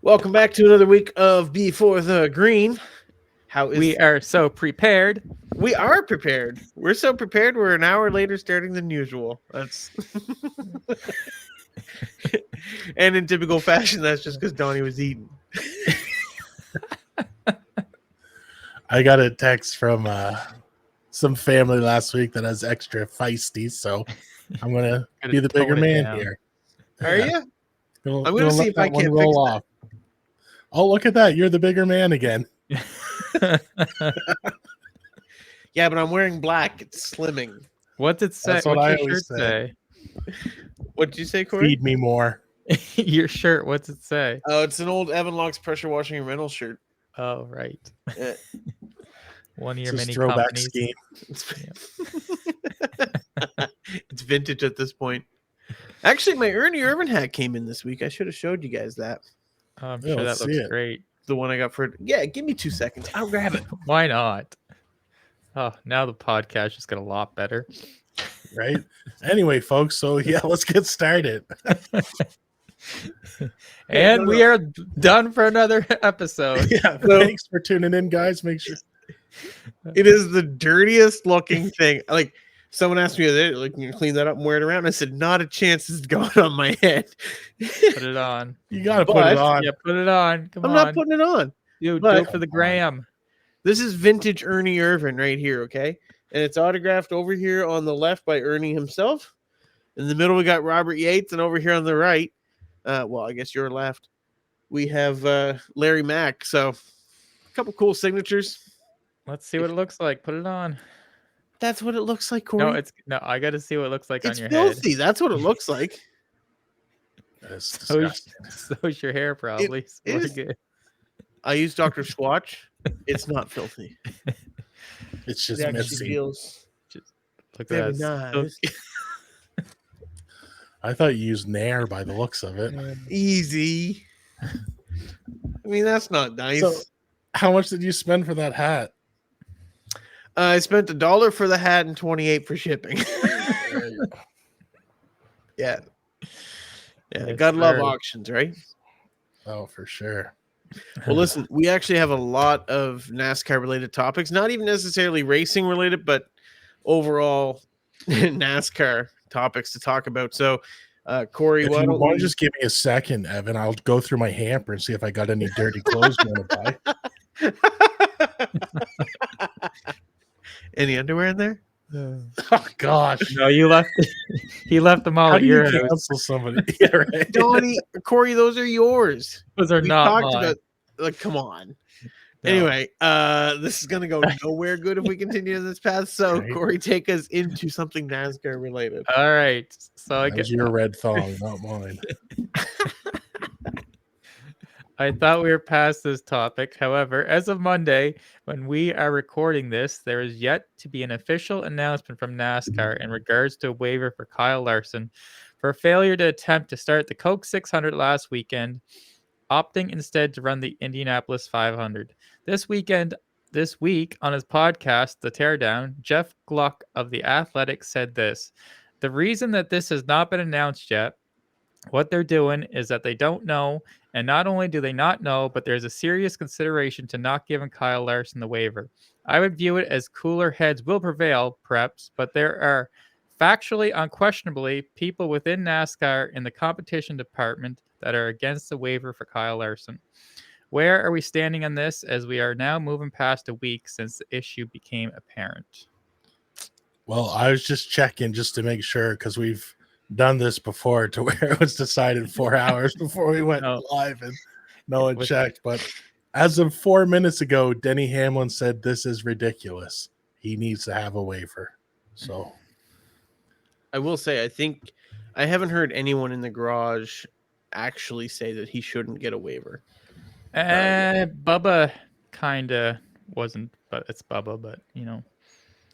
Welcome back to another week of Before the Green. How is We are so prepared. we are prepared. We're so prepared. We're an hour later starting than usual. That's and in typical fashion, that's just because Donnie was eating. I got a text from some family last week that has extra feisty, so I'm gonna Gotta be the bigger tone it man down. here. Are you? Gonna, I'm gonna see let if I that one can't roll fix that. off. Oh, look at that! You're the bigger man again. Yeah, but I'm wearing black. It's slimming. What's it say? That's what What's I your always shirt say. What'd you say, Corey? Feed me more. say? Your shirt, what's it say? Oh, it's an old Evan Locks pressure washing and rental shirt. Oh, right. Uh, One of your It's his many throwback companies. scheme. It's vintage at this point. Actually, my Ernie Irvin hat came in this week. I should have showed you guys that. Oh, I'm Yeah, sure let's that see looks it. great. The one I got for give me 2 seconds. I'll grab it. Why not? Oh, now the podcast just got a lot better. Right? Anyway, folks, so yeah, let's get started. And no, we are done for another episode. Yeah, So- thanks for tuning in, guys. Make sure It is the dirtiest looking thing. Like someone asked me, like, can you clean that up and wear it around? I said, not a chance it's going on my head. Put it on. you gotta put But- it on. Yeah, put it on. Come I'm on. not putting it on. Dude, but- do it for the gram. This is vintage Ernie Irvin right here, okay? And it's autographed over here on the left by Ernie himself. In the middle, we got Robert Yates, and over here on the right, well, I guess your left, we have Larry Mack. So, a couple cool signatures. Let's see what it looks like. Put it on. That's what it looks like, Corey. No, I got to see what it looks like It's on your filthy. That's what it looks like. That's head. disgusting. So's your hair, probably. It's really is- good. I use Dr. Swatch. It's not filthy. It's just It actually messy. feels Look very at that. nice. I thought you used Nair by the looks of it. Easy. I mean, that's not nice. So, how much did you spend for that hat? I spent $1 for the hat and 28 for shipping. Yeah. Yeah, Yes, gotta love sir. auctions, right? Oh, for sure. Well, listen, we actually have a lot of NASCAR related topics, not even necessarily racing related, but overall NASCAR topics to talk about. So, Corey, If why you don't want we to just give me a second, Evan, I'll go through my hamper and see if I got any dirty clothes you want to buy. any underwear in there? Oh gosh. No, you left. He left them all How at do you your house. cancel somebody? Yeah, right. Donnie, Corey, those are yours. Those are We not talked mine. about like, come on. No. Anyway, this is gonna go nowhere good if we continue in this path. So, Right. Corey, take us into something NASCAR related. All right. So I That was guess your red thong, not mine. I thought we were past this topic. However, as of Monday, when we are recording this, there is yet to be an official announcement from NASCAR in regards to a waiver for Kyle Larson for failure to attempt to start the Coke 600 last weekend, opting instead to run the Indianapolis 500. This week on his podcast, The Teardown, Jeff Gluck of The Athletic said this: "The reason that this has not been announced yet, what they're doing is that they don't know, and not only do they not know, but there's a serious consideration to not giving Kyle Larson the waiver. I would view it as cooler heads will prevail, perhaps, but there are factually, unquestionably, people within NASCAR in the competition department that are against the waiver for Kyle Larson. Where are we standing on this as we are now moving past a week since the issue became apparent?" Well, I was just checking just to make sure because we've done this before to where it was decided 4 hours before we went Oh. live and no one With- checked. But as of 4 minutes ago, Denny Hamlin said this is ridiculous. He needs to have a waiver. So I will say, I think I haven't heard anyone in the garage actually say that he shouldn't get a waiver. Bubba kind of wasn't, but it's Bubba, but you know,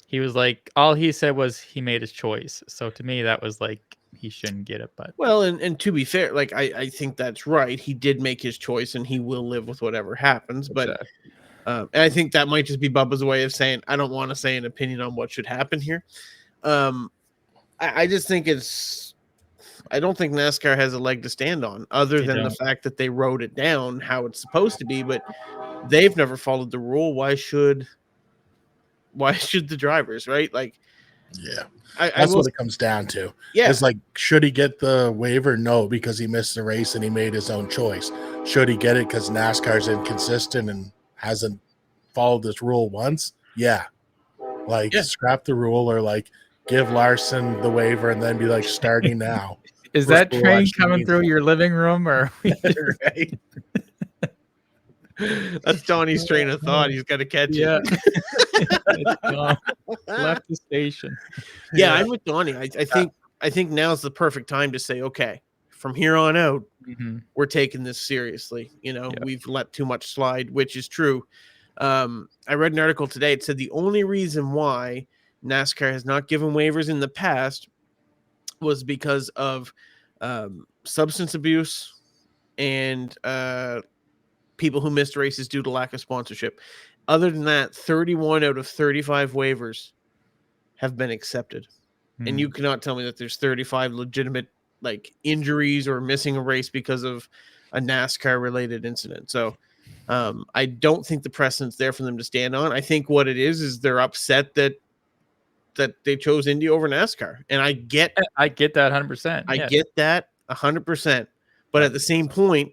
he was like, all he said was he made his choice. So to me, that was like, he shouldn't get it, but Well, and to be fair, like I think that's right. He did make his choice, and he will live with whatever happens. But Exactly. and I think that might just be Bubba's way of saying I don't want to say an opinion on what should happen here. I just think it's I don't think NASCAR has a leg to stand on, other They than the don't. fact that they wrote it down how it's supposed to be. But they've never followed the rule. Why should the drivers, right? Like, Yeah. I That's will, what it comes down to. yeah, It's like, should he get the waiver? No, because he missed the race and he made his own choice. Should he get it because NASCAR's inconsistent and hasn't followed this rule once? Yeah. Like, Yeah. scrap the rule, or like give Larson the waiver and then be like, starting now. Is First that rule train actually coming means through your living room, or right. That's Donnie's train of thought. He's got to catch yeah, it. it's gone. Left the station. Yeah, I'm with Donnie. I think now's the perfect time to say, okay, from here on out, Mhm. we're taking this seriously. You know, Yeah. we've let too much slide, which is true. I read an article today. It said the only reason why NASCAR has not given waivers in the past was because of substance abuse and people who missed races due to lack of sponsorship. Other than that, 31 out of 35 waivers have been accepted. And you cannot tell me that there's 35 legitimate like injuries or missing a race because of a NASCAR related incident. So I don't think the precedent's there for them to stand on. I think what it is they're upset that they chose Indy over NASCAR. And I get that 100%. I yeah. get that 100%. But at the same point,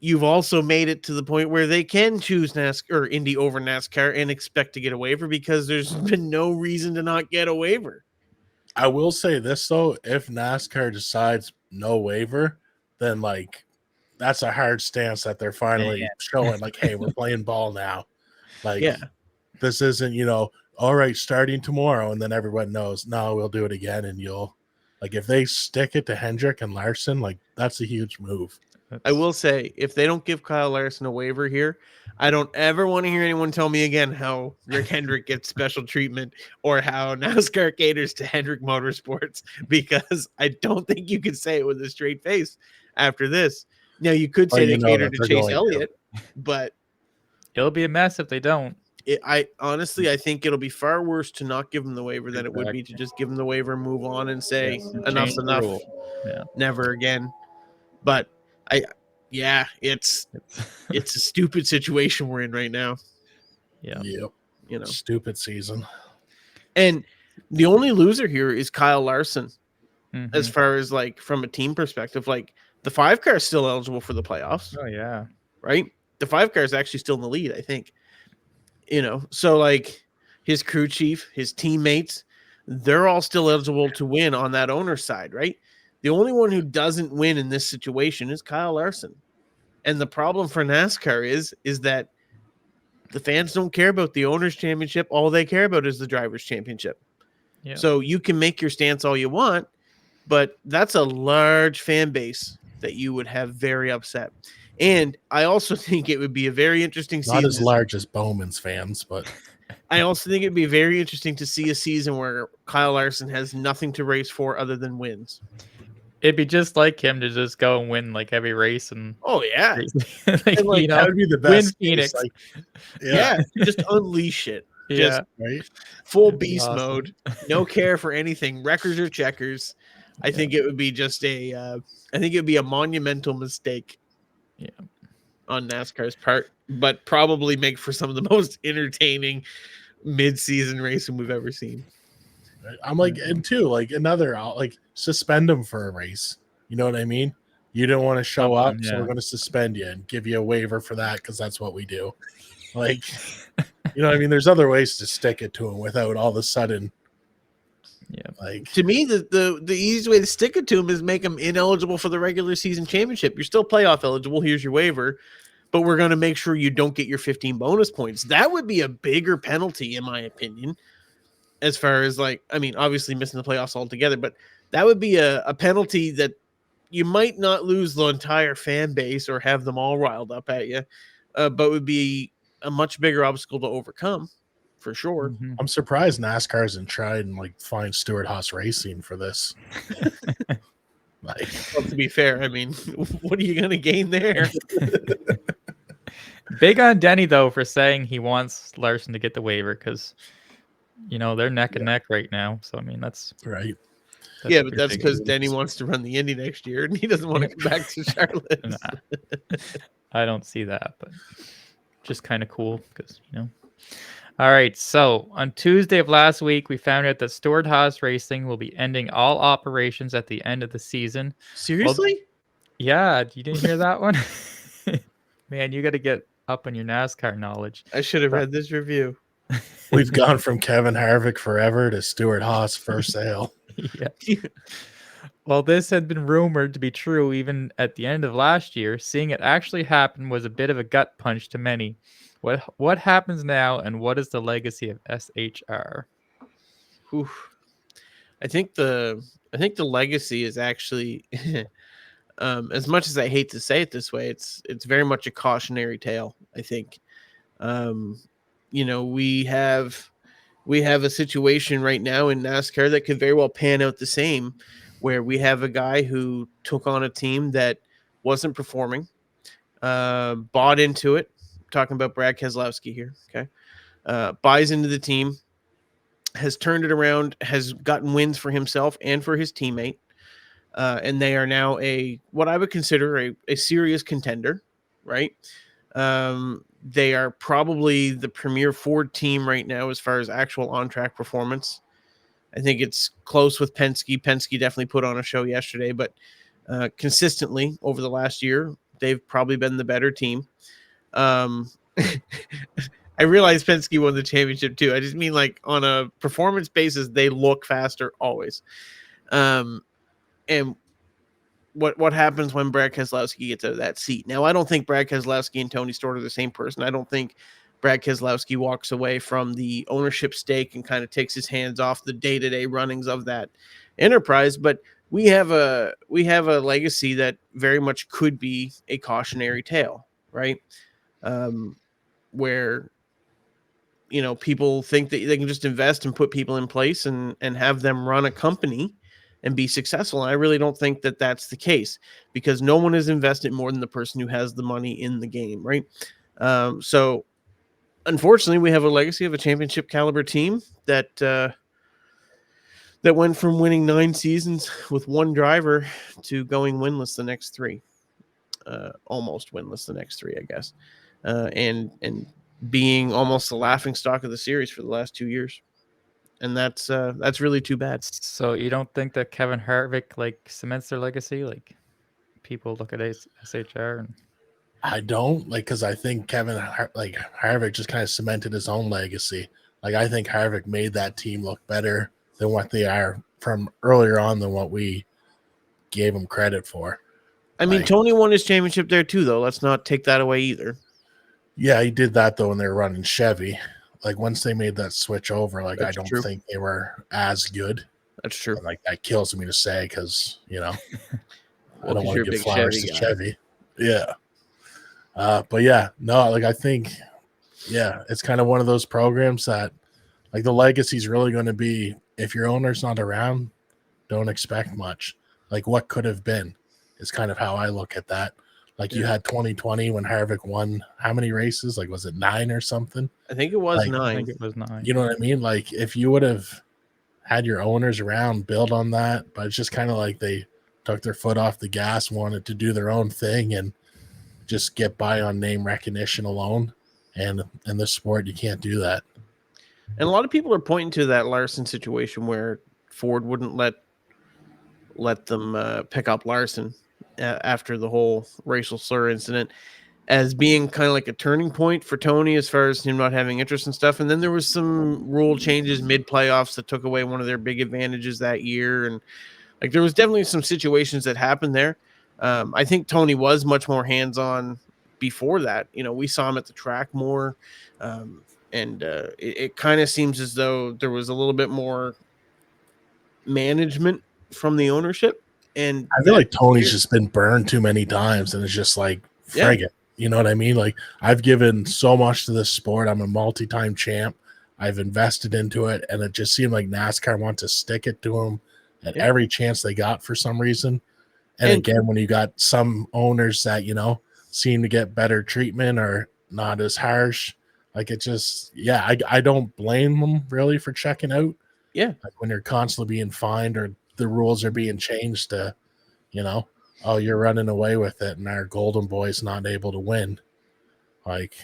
you've also made it to the point where they can choose NASCAR or Indy over NASCAR and expect to get a waiver, because there's been no reason to not get a waiver. I will say this though, if NASCAR decides no waiver, then like that's a hard stance that they're finally showing. Like, hey, we're playing ball now. Like, Yeah. this isn't, you know, all right, starting tomorrow, and then everyone knows, no, we'll do it again. And you'll like, if they stick it to Hendrick and Larson, like that's a huge move. I will say, if they don't give Kyle Larson a waiver here, I don't ever want to hear anyone tell me again how Rick Hendrick gets special treatment or how NASCAR caters to Hendrick Motorsports, because I don't think you can say it with a straight face after this. Now, you could say Well, you they know cater that to they're Chase going to. Elliott, but It'll be a mess if they don't. I honestly, I think it'll be far worse to not give him the waiver than it would be to just give him the waiver, move on, and say And enough's change the enough, rule. Yeah. never again. But it's a stupid situation we're in right now. Yeah. Yep. You know, Stupid season. and the only loser here is Kyle Larson, Mhm. as far as like from a team perspective. Like, the 5 car is still eligible for the playoffs, Oh yeah. right? The 5 car is actually still in the lead, I think. You know, so like his crew chief, his teammates, they're all still eligible to win on that owner's side, right? The only one who doesn't win in this situation is Kyle Larson. And the problem for NASCAR is that the fans don't care about the owner's championship. All they care about is the driver's championship. Yeah. So you can make your stance all you want, but that's a large fan base that you would have very upset. And I also think it would be a very interesting season. Not as large as Bowman's fans, but I also think it'd be very interesting to see a season where Kyle Larson has nothing to race for other than wins. It'd be just like him to just go and win like every race and Oh yeah, like, And, like, you know, that would be the win best. Phoenix. Like, yeah, just unleash it. Yeah. right. Full It'd be beast awesome. mode, no care for anything, records or checkers. I think it would be just I think it'd be a monumental mistake. Yeah. On NASCAR's part, but probably make for some of the most entertaining mid-season racing we've ever seen. I'm like, and two, like another, like suspend them for a race. You know what I mean? You didn't want to show up, Something, so yeah. we're going to suspend you and give you a waiver for that because that's what we do. Like, you know what I mean? There's other ways to stick it to them without all of a sudden. Yeah. Like, To me, the easiest way to stick it to him is make him ineligible for the regular season championship. You're still playoff eligible. Here's your waiver, but we're going to make sure you don't get your 15 bonus points. That would be a bigger penalty, in my opinion, as far as like, I mean, obviously missing the playoffs altogether, but that would be a penalty that you might not lose the entire fan base or have them all riled up at you, but would be a much bigger obstacle to overcome for sure. Mhm. I'm surprised NASCAR hasn't tried and like find Stewart Haas Racing for this. Like, Well, to be fair, I mean, what are you going to gain there? Big on Denny though for saying he wants Larson to get the waiver because you know they're neck and neck right now. So I mean that's right. Yeah, but that's because Denny wants to run the Indy next year, and he doesn't want to come back to Charlotte. Nah, I don't see that, but just kind of cool because, you know. All right, so on Tuesday of last week, we found out that Stewart Haas Racing will be ending all operations at the end of the season. Seriously? Well, yeah, you didn't hear that one? Man, you got to get up on your NASCAR knowledge. I should have read this review. We've gone from Kevin Harvick forever to Stewart Haas for sale. Yeah. Well, this had been rumored to be true even at the end of last year. Seeing it actually happen was a bit of a gut punch to many. What happens now, and what is the legacy of SHR? Oof. I think the legacy is actually, as much as I hate to say it this way, it's very much a cautionary tale. I think, you know, we have a situation right now in NASCAR that could very well pan out the same, where we have a guy who took on a team that wasn't performing, bought into it. I'm talking about Brad Keselowski here. Okay. Buys into the team, has turned it around, has gotten wins for himself and for his teammate. And they are now what I would consider a serious contender, right? They are probably the premier Ford team right now as far as actual on-track performance. I think it's close with Penske. Penske definitely put on a show yesterday, but consistently over the last year, they've probably been the better team. I realize Penske won the championship too. I just mean, like, on a performance basis, they look faster always. And what happens when Brad Keselowski gets out of that seat? Now, I don't think Brad Keselowski and Tony Stewart are the same person. I don't think Brad Keselowski walks away from the ownership stake and kind of takes his hands off the day-to-day runnings of that enterprise. But we have a legacy that very much could be a cautionary tale, right? Where, you know, people think that they can just invest and put people in place and have them run a company and be successful. And I really don't think that that's the case, because no one has invested more than the person who has the money in the game, right? So unfortunately, we have a legacy of a championship caliber team that went from winning 9 seasons with one driver to going winless the next 3, almost winless the next 3, I guess, and being almost the laughing stock of the series for the last 2 years. And that's really too bad. So you don't think that Kevin Harvick like cements their legacy? Like, people look at SHR and I don't, like, because I think Harvick just kind of cemented his own legacy. Like, I think Harvick made that team look better than what they are from earlier on than what we gave him credit for. I mean, Tony won his championship there too, though. Let's not take that away either. Yeah, he did that though when they were running Chevy. Like, once they made that switch over, like, That's I don't true. think they were as good. That's true. And, like, that kills me to say, because, you know, Well, I don't 'cause want you're to a give big flowers Chevy to guy. Chevy. Yeah. But yeah, no, like, I think, yeah, it's kind of one of those programs that, like, the legacy is really going to be, if your owner's not around, don't expect much. Like, what could have been is kind of how I look at that. Like, you had 2020 when Harvick won how many races? Like, was it 9 or something? I think it was Like, 9. I think it was 9. You know what I mean? Like, if you would have had your owners around, build on that, but it's just kind of like they took their foot off the gas, wanted to do their own thing and just get by on name recognition alone. And in this sport, you can't do that. And a lot of people are pointing to that Larson situation where Ford wouldn't let them pick up Larson after the whole racial slur incident as being kind of like a turning point for Tony as far as him not having interest in stuff. And then there was some rule changes mid playoffs that took away one of their big advantages that year. And like, there was definitely some situations that happened there. I think Tony was much more hands-on before that. You know, we saw him at the track more. And it kind of seems as though there was a little bit more management from the ownership. And I feel like Tony's just been burned too many times, and it's just like, frig it. You know what I mean? Like, I've given so much to this sport. I'm a multi-time champ. I've invested into it, and it just seemed like NASCAR wanted to stick it to him at every chance they got for some reason. And again, when you got some owners that, you know, seem to get better treatment or not as harsh, like, it just, I don't blame them really for checking out. Yeah. Like, when you're constantly being fined or the rules are being changed to, oh, you're running away with it, and our golden boy's not able to win. Like,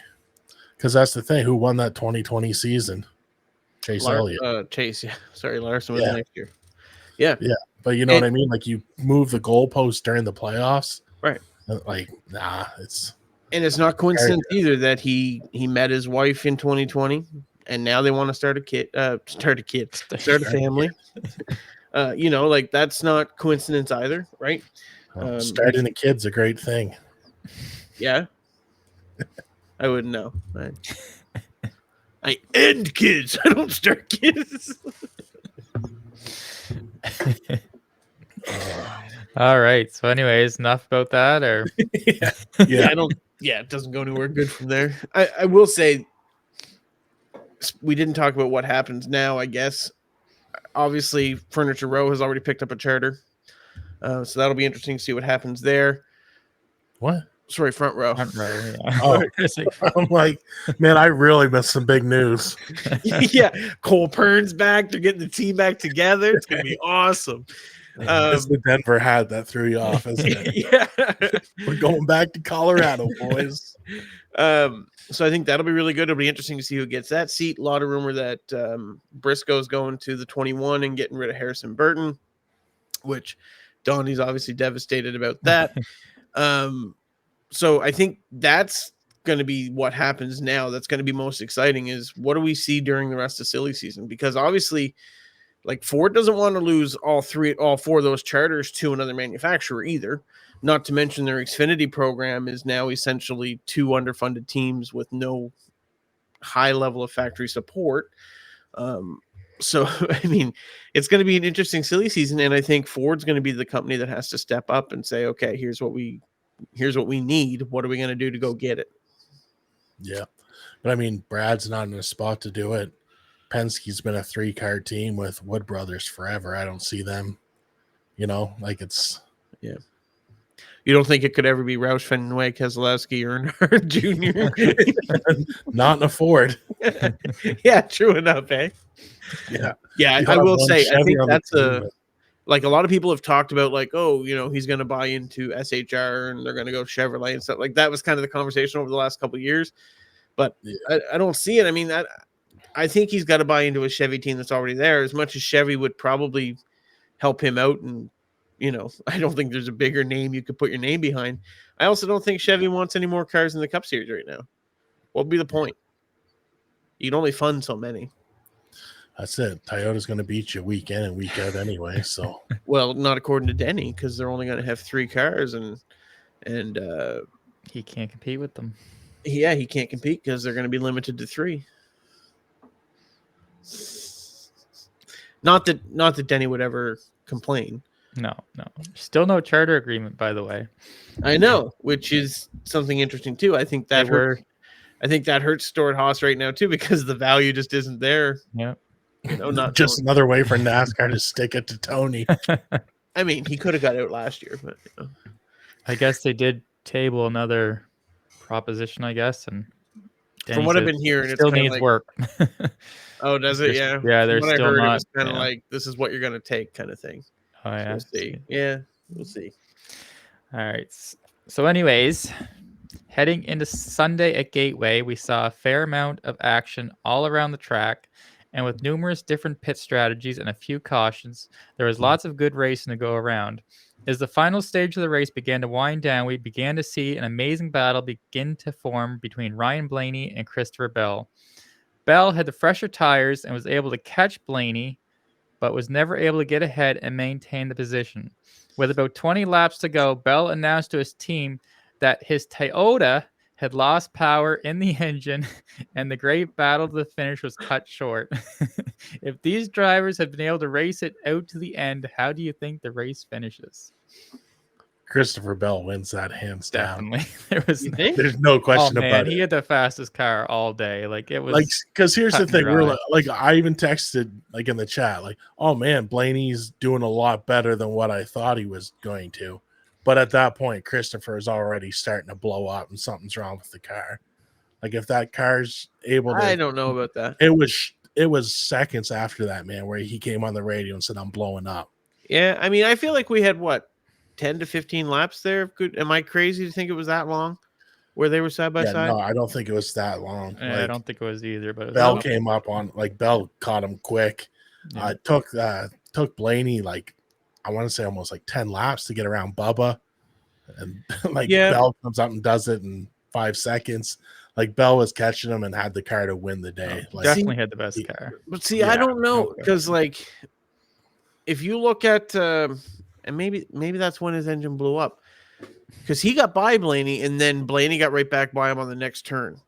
because that's the thing. Who won that 2020 season? Chase Elliott. Chase, yeah. Sorry, Larson was Yeah. next year. Yeah. Yeah. But you know what I mean? Like, you move the goalpost during the playoffs. Right. Like, nah, it's. And it's not coincidence either that he met his wife in 2020, and now they want to start a family. Like, that's not coincidence either, right? Starting a kid's a great thing. Yeah. I wouldn't know. I end kids. I don't start kids. All right. So, anyways, enough about that, or Yeah. It doesn't go anywhere good from there. I will say, we didn't talk about what happens now. I guess obviously Furniture Row has already picked up a charter, so that'll be interesting to see what happens there. What? Sorry, Front Row. Front Row, yeah. Oh, I'm like, man, I really missed some big news. Yeah, Cole Pern's back. They're getting the team back together. It's gonna be awesome. It's the Denver hat that threw you off, isn't it? Yeah, we're going back to Colorado, boys. So I think that'll be really good. It'll be interesting to see who gets that seat. A lot of rumor that Briscoe's going to the 21 and getting rid of Harrison Burton, which Donnie's obviously devastated about that. So I think that's going to be what happens now. That's going to be most exciting is what do we see during the rest of silly season? Because obviously, like, Ford doesn't want to lose all four of those charters to another manufacturer either. Not to mention their Xfinity program is now essentially 2 underfunded teams with no high level of factory support. So, I mean, it's going to be an interesting silly season. And I think Ford's going to be the company that has to step up and say, okay, here's what we need. What are we going to do to go get it? Yeah. But I mean, Brad's not in a spot to do it. Penske's been a 3-car team with Wood Brothers forever. I don't see them, like it's. Yeah. You don't think it could ever be Roush, Fenway, Keselowski, Earnhardt Jr.? Not in a Ford. Yeah, true enough, eh? Yeah. Yeah, I will say, I think that's like a lot of people have talked about, like, oh, he's going to buy into SHR and they're going to go Chevrolet and stuff. Like, that was kind of the conversation over the last couple of years. But yeah. I don't see it. I mean, I think he's got to buy into a Chevy team that's already there, as much as Chevy would probably help him out. And, I don't think there's a bigger name you could put your name behind. I also don't think Chevy wants any more cars in the Cup Series right now. What would be the point? You can only fund so many. That's it. Toyota's going to beat you week in and week out anyway. So, well, not according to Denny, because they're only going to have 3 cars, and he can't compete with them. Yeah, he can't compete because they're going to be limited to 3. Not that Denny would ever complain. No. Still no charter agreement, by the way. I know, which is something interesting too. I think that hurts Stuart Haas right now too, because the value just isn't there. Yeah. Not just another way for NASCAR to stick it to Tony. I mean, he could have got out last year, but I guess they did table another proposition, I guess, and from what I've been hearing, it still needs like, work. Oh, does it? Yeah. Yeah, there's still not. It was kind of like, this is what you're going to take, kind of thing. Oh yeah. So we'll see. Yeah, we'll see. All right. So, anyways, heading into Sunday at Gateway, we saw a fair amount of action all around the track, and with numerous different pit strategies and a few cautions, there was lots of good racing to go around. As the final stage of the race began to wind down, we began to see an amazing battle begin to form between Ryan Blaney and Christopher Bell. Bell had the fresher tires and was able to catch Blaney, but was never able to get ahead and maintain the position. With about 20 laps to go, Bell announced to his team that his Toyota had lost power in the engine, and the great battle to the finish was cut short. If these drivers had been able to race it out to the end, how do you think the race finishes? Christopher Bell wins that hands down. Definitely. There's no question about it. He had the fastest car all day. Like, it was like, because here's the thing, we're like, I even texted like in the chat, like, oh man, Blaney's doing a lot better than what I thought he was going to. But at that point, Christopher is already starting to blow up and something's wrong with the car. Like, if that car's able to, I don't know about that. It was seconds after that, man, where he came on the radio and said, I'm blowing up. Yeah, I mean, I feel like we had what 10 to 15 laps there. Good. Am I crazy to think it was that long where they were side by Yeah, side? no, I don't think it was that long. Yeah, I don't think it was either. But it was Bell up. came up on Bell caught him quick. Yeah. Took Blaney like I want to say almost like 10 laps to get around Bubba, and like Yeah. Bell comes up and does it in 5 seconds. Like Bell was catching him and had the car to win the day. Oh, Like definitely had the best car. But see, Yeah, I don't know no because like if you look at and maybe that's when his engine blew up because he got by Blaney and then Blaney got right back by him on the next turn.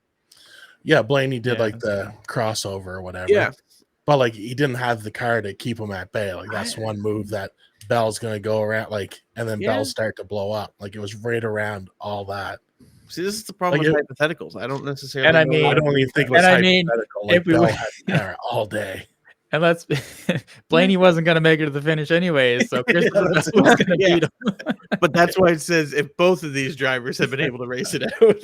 yeah, Blaney did Yeah. like the crossover or whatever. Yeah. But like he didn't have the car to keep him at bay. Like that's one move that Bell's gonna go around, like, and then Yeah. Bell start to blow up. Like it was right around all that. See, this is the problem Like with hypotheticals. I don't necessarily. And I know mean- I why. don't even think it was And I mean, hypothetical. if Like we Bell were- had the car all day. And let's Blaney wasn't going to make it to the finish anyways, so Christopher that's Bell was going to Yeah. beat him. But that's why it says if both of these drivers have been able to race it out.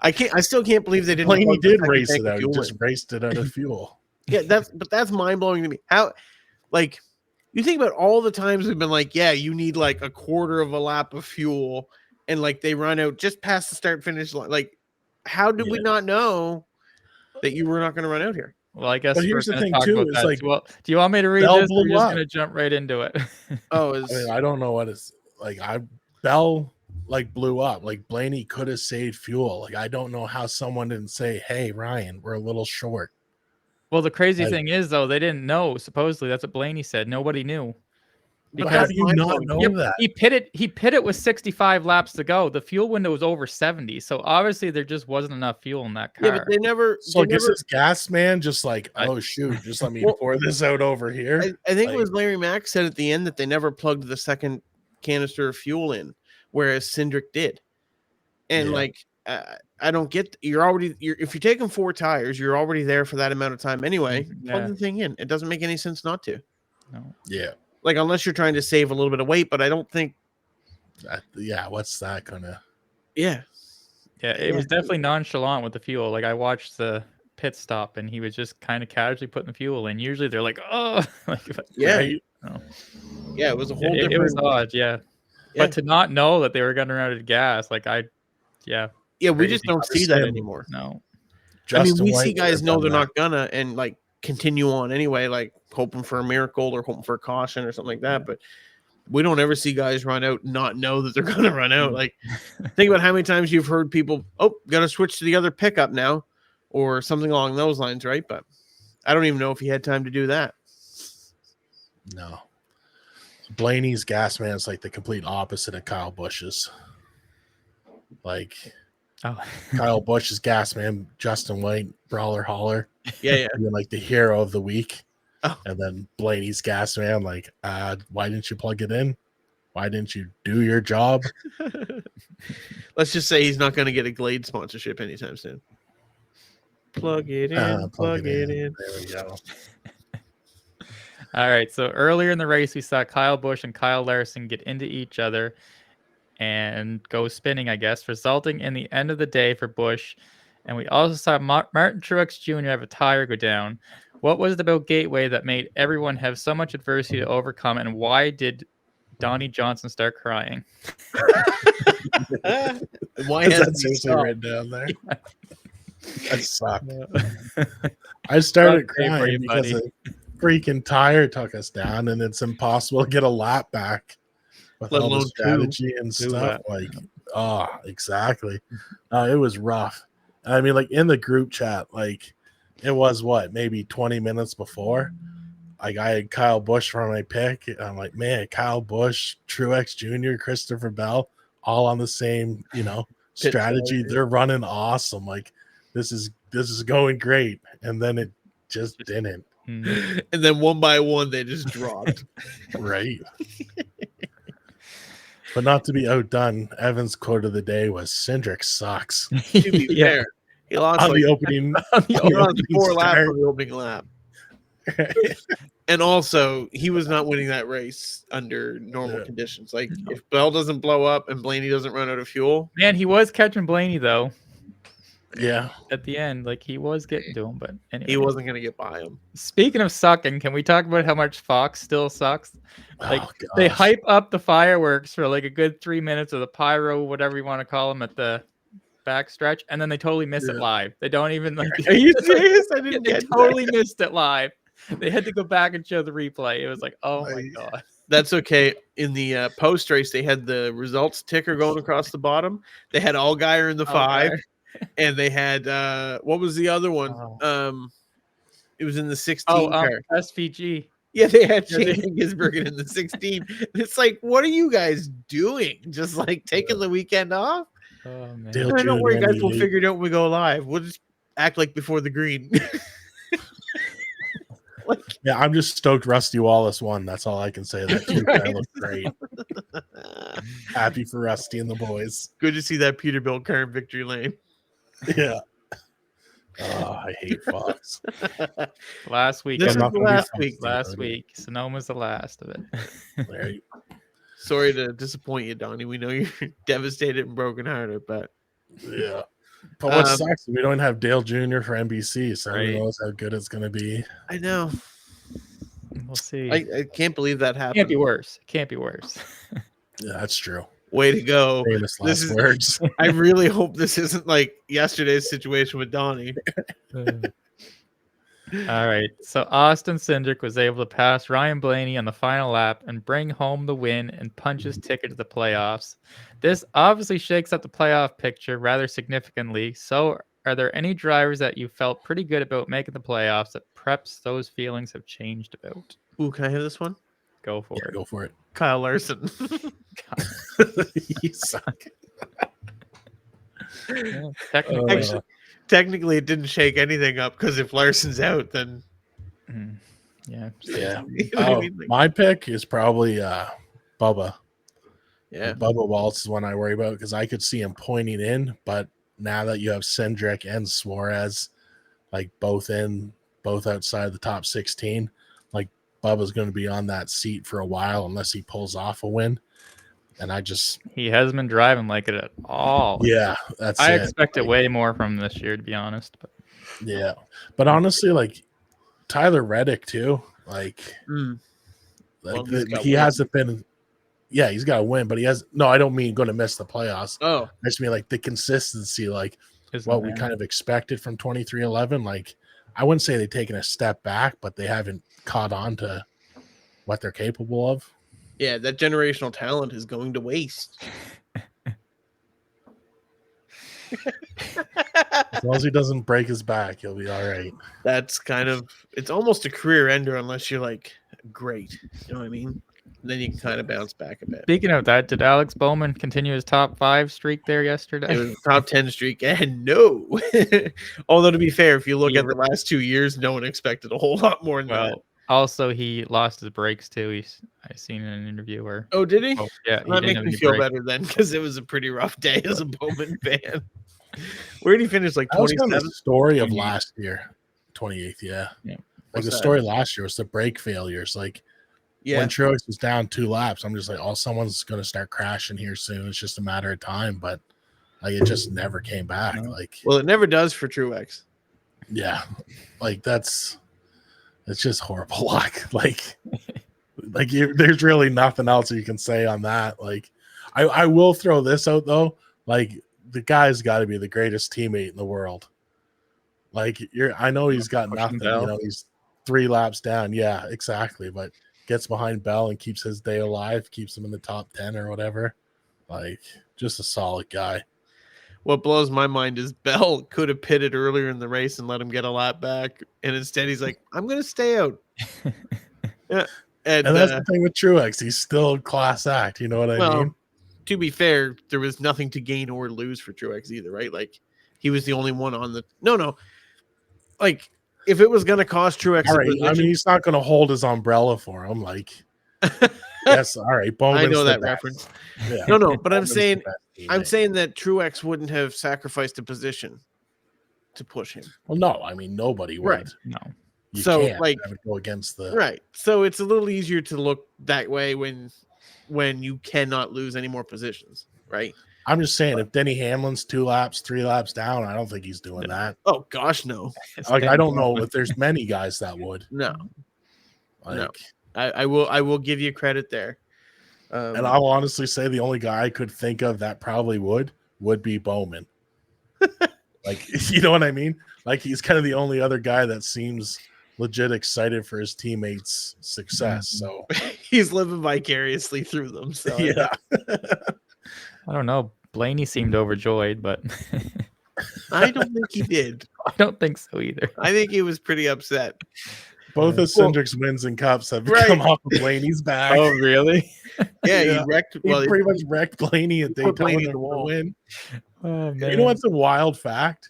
I still can't believe they didn't. Blaney plug the did second race tank it of out. He fuel just in. raced it out of fuel. Yeah, that's mind blowing to me. How, like, you think about all the times we've been like, yeah, you need like a quarter of a lap of fuel, and like they run out just past the start finish line. Like, how did we not know that you were not going to run out here? Well, I guess But we're here's the going to thing, talk too, about is that. like, Well, do you want me to read Bell this? Or we're blew just up. going to jump right into it. Oh, I mean, I don't know what it's like. Bell like blew up. Like Blaney could have saved fuel. Like I don't know how someone didn't say, "Hey, Ryan, we're a little short." Well, the crazy Like- thing is, though, they didn't know. Supposedly, that's what Blaney said. Nobody knew. But how that's do you not mind-blowing. know Yep, that? He pitted with 65 laps to go. The fuel window was over 70. So obviously there just wasn't enough fuel in that car. Yeah, but they never. So they I guess never this gas man just like, I- oh shoot, just let me Well, pour this out over here. I think it Like- was Larry Mack said at the end that they never plugged the second canister of fuel in, whereas Cindric did. And Yeah. like, I don't get. If you're taking 4 tires, you're already there for that amount of time anyway. Plug Yeah. the thing in. It doesn't make any sense not to. No. Yeah. Like unless you're trying to save a little bit of weight, but I don't think. Yeah. What's that gonna? Yeah, Yeah, it was definitely nonchalant with the fuel. Like I watched the pit stop and he was just kind of casually putting the fuel in. Usually they're like, oh, like, yeah, Right? yeah. It was a whole it different. was odd. Yeah. Yeah. But to not know that they were going to run out of gas, like Yeah, we just crazy. don't see that Understand. anymore. no. I mean, Justin we White see would guys have know done they're that. not gonna and like continue on anyway, like hoping for a miracle or hoping for a caution or something like that. But we don't ever see guys run out, not know that they're gonna run out. Like, think about how many times you've heard people, oh, gotta switch to the other pickup now, or something along those lines, right? But I don't even know if he had time to do that. No. Blaney's gas man's like the complete opposite of Kyle Busch's. Like Oh. Kyle Busch's gas man, Justin White, brawler hauler, Yeah, being like the hero of the week. Oh. And then Blaney's gas man, like, why didn't you plug it in? Why didn't you do your job? yeah. Let's just say he's not gonna get a Glade sponsorship anytime soon. Plug it in, plug it in. There we go. All right. So earlier in the race, we saw Kyle Busch and Kyle Larson get into each other and go spinning, I guess, resulting in the end of the day for Busch. And we also saw Martin Truex Jr. have a tire go down. What was it about Gateway that made everyone have so much adversity to overcome? And why did Donnie Johnson start crying? Why Is has that he seriously stopped? written down there? That sucked. I started Rough day for crying you, because buddy. a freaking tire took us down, and it's impossible to get a lap back with Let all the alone strategy and two stuff. laps. Like, oh, exactly. It was rough. I mean, like in the group chat, like it was what, maybe 20 minutes before. Like I had Kyle Busch for my pick. And I'm like, man, Kyle Busch, Truex Jr., Christopher Bell, all on the same, Pit strategy. strategy. They're running awesome. Like this is going great. And then it just didn't. Hmm. And then one by one, they just dropped. Right. But not to be outdone, Evan's quote of the day was Cindric sucks. To be Yeah. fair, he lost On like, the opening, he on the lost opening 4 laps start. on the opening lap. And also, he was not winning that race under normal Yeah. conditions. Like, if Bell doesn't blow up and Blaney doesn't run out of fuel, Man, he was catching Blaney, though. Yeah. at the end. Like he was getting to him, but anyway. He wasn't gonna get by him. Speaking of sucking, can we talk about how much Fox still sucks? Like Oh, they gosh. hype up the fireworks for like a good 3 minutes, or the pyro, whatever you want to call them, at the backstretch, and then they totally miss it Yeah. live. They don't even like. Are you serious? I Yeah, didn't they get totally missed it live. They had to go back and show the replay. It was like, oh my god. That's okay. In the post race, they had the results ticker going across the bottom. They had Allgaier in the 5, and they had what was the other one? Oh. It was in the 16 car. SVG. Yeah, they had Yeah, they- Shane Gisbergen in the 16. It's like, what are you guys doing? Just like taking the weekend off? Oh man. Dale Don't worry, Jr. guys. We'll NE18. figure it out when we go live. We'll just act like before the green. Like, Yeah, I'm just stoked Rusty Wallace won. That's all I can say. That two car Right. looked great. Happy for Rusty and the boys. good to see that Peterbilt car in victory lane. Yeah. Oh, I hate Fox. Last week. This I'm is not the gonna be last Fox week. team, Last okay? week. Sonoma's the last of it. There you- Sorry to disappoint you, Donnie. We know you're devastated and brokenhearted, but Yeah. But what Um, sucks is we don't have Dale Jr. for NBC, so Right. who knows how good it's going to be. I know. We'll see. I can't believe that happened. Can't be worse. Can't be worse. Yeah, that's true. Way to go. Famous This last is- words. I really hope this isn't like yesterday's situation with Donnie. All right. So Austin Cindric was able to pass Ryan Blaney on the final lap and bring home the win and punch his ticket to the playoffs. This obviously shakes up the playoff picture rather significantly. So are there any drivers that you felt pretty good about making the playoffs that perhaps those feelings have changed about? Ooh, can I have this one? Go for Yeah, it. go for it. Kyle Larson. You suck. Yeah, technically. Actually, technically, it didn't shake anything up because if Larson's out, then Yeah. Yeah. you know what I Oh, mean? Like, my pick is probably Bubba. yeah. Bubba Waltz is one I worry about because I could see him pointing in, but now that you have Cindric and Suarez, like both outside the top 16, like Bubba's going to be on that seat for a while unless he pulls off a win. And He hasn't been driving like it at all. yeah, that's I it. expected Like, way more from him this year, to be honest. But yeah, but honestly, like Tyler Reddick too, like, Mm. Well, like he's got he wins. hasn't been. Yeah, he's got to win, but he has. No, I don't mean going to miss the playoffs. Oh, I just mean like the consistency, like isn't what we there? kind of expected from 23-11. Like I wouldn't say they've taken a step back, but they haven't caught on to what they're capable of. yeah. That generational talent is going to waste. As long as he doesn't break his back, he'll be all right. That's kind of, it's almost a career ender unless you're like great. You know what I mean? Then you can kind of bounce back a bit. Speaking of that, did Alex Bowman continue his top 5 streak there yesterday? It was a top 10 streak, and no. Although, to be fair, if you look He at the last 2 years, no one expected a whole lot more than that. Well, also he lost his brakes too. I seen in an interview where Oh, did he? yeah, he That didn't makes have me any feel brakes. better then because it was a pretty rough day as a Bowman fan. Where did he finish? Like That was kind of 27? the story of 28th. last year. 28th, yeah. Yeah. Like What's the that? story last year was the brake failures. Like Yeah. when Truex was down 2 laps, I'm just like, oh, someone's going to start crashing here soon. It's just a matter of time. But like it just never came back. No. Like, Well, it never does for Truex. yeah, like it's just horrible luck. Like there's really nothing else you can say on that. Like, I will throw this out though. Like the guy's got to be the greatest teammate in the world. Like I know he's got Pushing nothing. Bell. You know, he's 3 laps down. Yeah, exactly. But gets behind Bell and keeps his day alive. Keeps him in the top 10 or whatever. Like just a solid guy. What blows my mind is Bell could have pitted earlier in the race and let him get a lap back. And instead, he's like, I'm going to stay out. Yeah. And And that's the thing with Truex. He's still class act. You know what I well, mean? to be fair, there was nothing to gain or lose for Truex either, right? Like, he was the only one on the. No. Like, if it was going to cost Truex, All a right. I position- mean, he's not going to hold his umbrella for him. Like, yes, all right. Bowman's I know the that best. reference. Yeah. No, but I'm Bowman's the saying, best I'm teammate. saying that Truex wouldn't have sacrificed a position to push him. Well, no, I mean nobody would. Right. No. You So, can't. like- That would go against the Right. So it's a little easier to look that way when you cannot lose any more positions, right? I'm just saying, if Denny Hamlin's 2 laps, 3 laps down, I don't think he's doing that. Oh gosh, no, Like, I don't know if there's many guys that would. no. Like, I will give you credit there. and I'll honestly say the only guy I could think of that probably would be Bowman. Like, you know what I mean? Like, he's kind of the only other guy that seems legit excited for his teammates' success. So he's living vicariously through them. So yeah. I don't know. Blaney seemed overjoyed, but I don't think he did. I don't think so either. I think he was pretty upset. Both of Cindric's wins and cups have come off of Blaney's back. Oh, really? Yeah, Yeah. he wrecked. He pretty much wrecked Blaney at put Blaney Daytona in the wall. to win. Oh, man. You know what's a wild fact?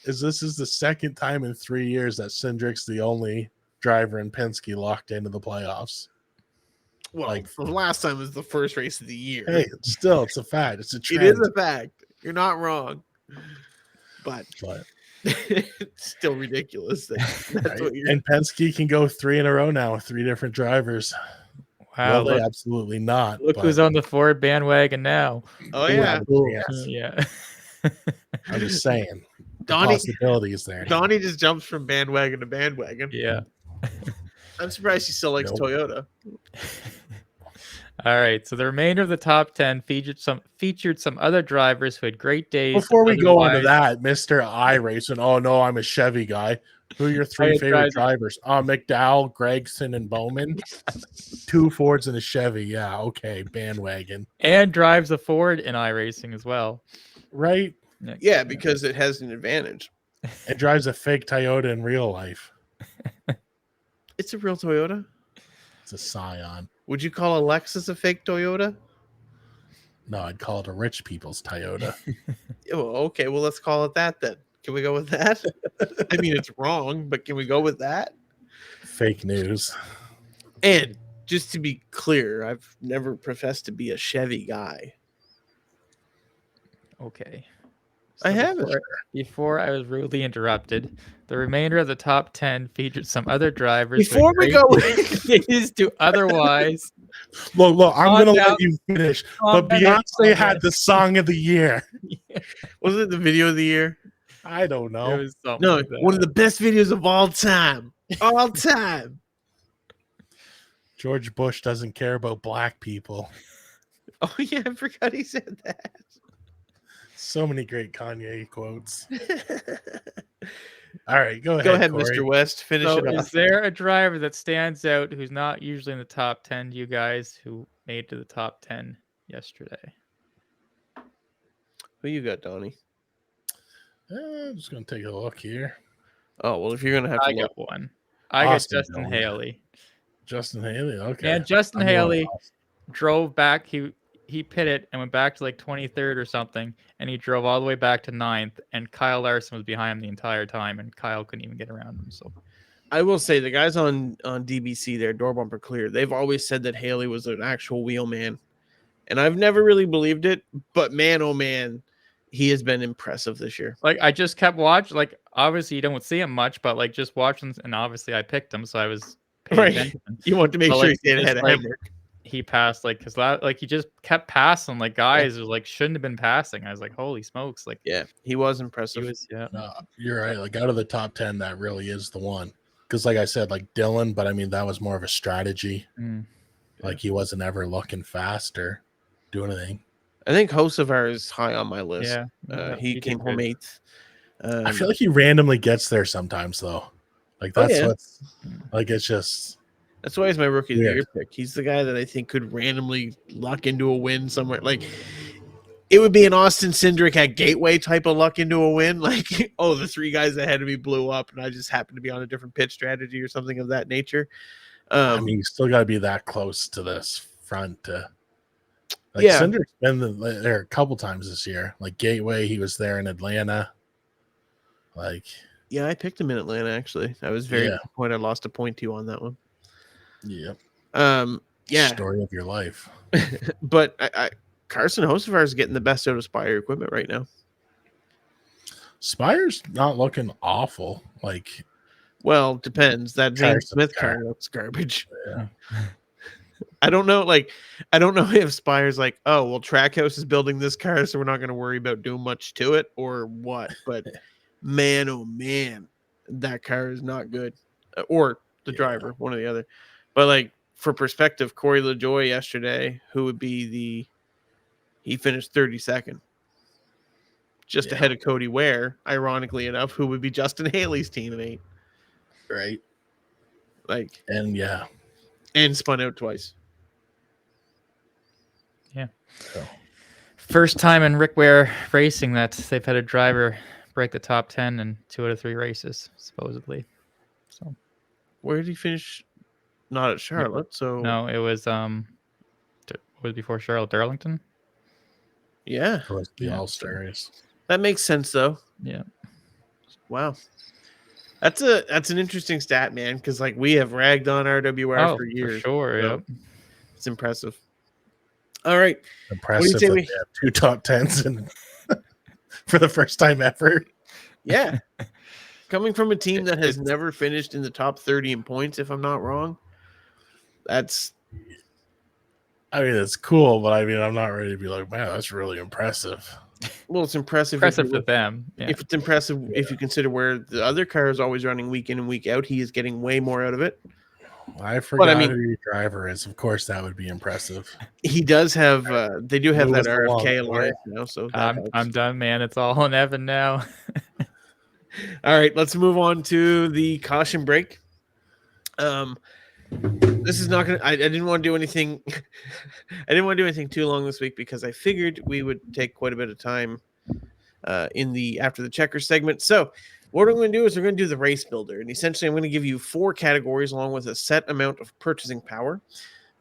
Is this is the second time in 3 years that Cindric's the only driver in Penske locked into the playoffs. Well, Like, the last time was the first race of the year. hey, still, it's a fact. It's a trend. It is a fact. You're not wrong. But But, it's still ridiculous. That's right? what you're. And Penske can go 3 in a row now with 3 different drivers. Wow, Well, they absolutely not. look but who's on the Ford bandwagon now. Oh who yeah, have a chance. Yeah. I'm just saying. The Donnie. possibility is there. Donnie just jumps from bandwagon to bandwagon. Yeah. I'm surprised he still likes Nope. Toyota. All right. So the remainder of the top 10 featured some other drivers who had great days. Before we go into otherwise- that, Mr. iRacing, oh no, I'm a Chevy guy. Who are your 3 had favorite drivers. drivers? McDowell, Gregson, and Bowman. 2 Fords and a Chevy. Yeah, okay, bandwagon. and drives a Ford in iRacing as well. Right? Yeah, because it has an advantage. It drives a fake Toyota in real life. It's a real Toyota. It's a Scion. Would you call a Lexus a fake Toyota? No, I'd call it a rich people's Toyota. Oh, okay, well, let's call it that then. Can we go with that? I mean, it's wrong, but can we go with that? Fake news. And just to be clear, I've never professed to be a Chevy guy. Okay. I haven't. Before I was rudely interrupted, the remainder of the top 10 featured some other drivers. Before we go, days to otherwise. Look, I'm Calm going to down. let you finish. Calm But down. Beyonce had the song of the year. wasn't it the video of the year? I don't It know. was something No, like that. one of the best videos of all time. All time. George Bush doesn't care about black people. Oh, yeah, I forgot he said that. So many great Kanye quotes. All right, go ahead. Go ahead, Corey. Mr. West. Finish So it is off. there a driver that stands out who's not usually in the top 10 to you guys who made to the top 10 yesterday? Who you got, Donnie? I'm just going to take a look here. Oh, well, if you're going to have I to look. got one. I got Austin Justin Dillon. Haley. Justin Haley. Okay. And Justin I'm going Haley Austin. drove back. He pitted and went back to like 23rd or something, and he drove all the way back to 9th, and Kyle Larson was behind him the entire time, and Kyle couldn't even get around him. So I will say the guys on DBC there, Door Bumper Clear, they've always said that Haley was an actual wheelman. And I've never really believed it, but man, oh man, he has been impressive this year. like I just kept watching. Like obviously you don't see him much, but like just watching, and obviously I picked him, so I was paying Right. attention. You want to make But, sure like, he stayed it's ahead of like- Hemrick. He passed because he just kept passing like guys who like shouldn't have been passing. I was like, holy smokes! Like Yeah, he was he impressive. was, yeah. No, you're right. Like out of the top 10, that really is the one. Because like I said, like Dylan, but I mean, that was more of a strategy. Mm. Like he wasn't ever looking fast or do anything. I think Hocevar is high on my list. Yeah, He did came good. home 8th. I feel like he randomly gets there sometimes, though. Like Oh, that's yeah. what's like it's just that's why he's my rookie of the Weird. year pick. He's the guy that I think could randomly luck into a win somewhere. Like it would be an Austin Cindric at Gateway type of luck into a win. Like, oh, the 3 guys ahead of me blew up, and I just happened to be on a different pitch strategy or something of that nature. I mean, you still got to be that close to this front. Like Yeah. Cindric's been there a couple times this year. Like Gateway, he was there in Atlanta. Like, yeah, I picked him in Atlanta. Actually, I was very Yeah. disappointed. I lost a point to you on that one. yeah, Yeah, story of your life. but I Carson Hocevar is getting the best out of Spire equipment right now. Spire's not looking awful. Like, Well, depends. That Zane Carson Smith car. car looks garbage. I don't know. Like, I don't know if Spire's like, oh, well, Trackhouse is building this car, so we're not going to worry about doing much to it, or what. But man, oh man, that car is not good, or the driver, one or the other. But like for perspective, Korey LaJoie yesterday, who would be he finished 32nd, just ahead of Cody Ware, ironically enough, who would be Justin Haley's teammate. Right. Like, and spun out twice. Yeah. So. First time in Rick Ware racing that they've had a driver break the top 10 in 2 out of 3 races, supposedly. So where did he finish? Not at Charlotte. So no, it was before Charlotte, Darlington. Yeah. It was the All-Star race. That makes sense though. Yeah. Wow. That's an interesting stat, man, because like we have ragged on RWR for years. For sure, so it's impressive. All right. Impressive that they have 2 top 10s and for the first time ever. Yeah. Coming from a team that has never finished in the top 30 in points, if I'm not wrong. That's cool, but I'm not ready to be like, wow, that's really impressive. Well, it's impressive. For them. Yeah. If it's impressive, if you consider where the other car is always running week in and week out, he is getting way more out of it. I forgot who your driver is. Of course, that would be impressive. He does have. They do have that RFK alliance now, so I'm done, man. It's all on Evan now. All right, let's move on to the caution break. This is not gonna. I didn't want to do anything. I didn't want to do anything too long this week because I figured we would take quite a bit of time after the checker segment. So what we're going to do is we're going to do the race builder, and essentially I'm going to give you 4 categories along with a set amount of purchasing power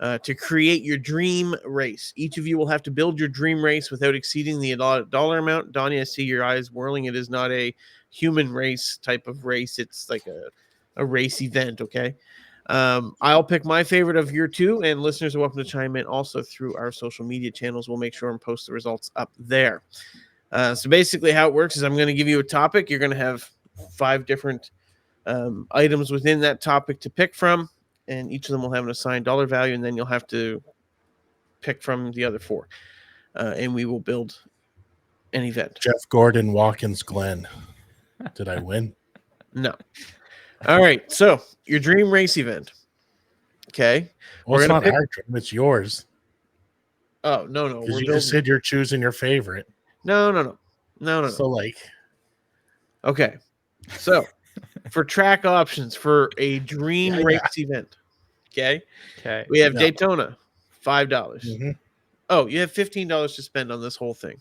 to create your dream race. Each of you will have to build your dream race without exceeding the dollar amount. Donnie, I see your eyes whirling. It is not a human race type of race. It's like a race event. Okay. I'll pick my favorite of your 2, and listeners are welcome to chime in also through our social media channels. We'll make sure and post the results up there. So basically how it works is I'm going to give you a topic. You're going to have 5 different items within that topic to pick from, and each of them will have an assigned dollar value, and then you'll have to pick from the other 4. And we will build an event. Jeff Gordon, Watkins Glen. Did I win? No. All right. So your dream race event. Okay. Well, it's not our dream. It's yours. Oh, no. Because you just said you're choosing your favorite. No. So like. Okay. So for track options for a dream race event. Okay. We have Daytona, $5. Mm-hmm. Oh, you have $15 to spend on this whole thing.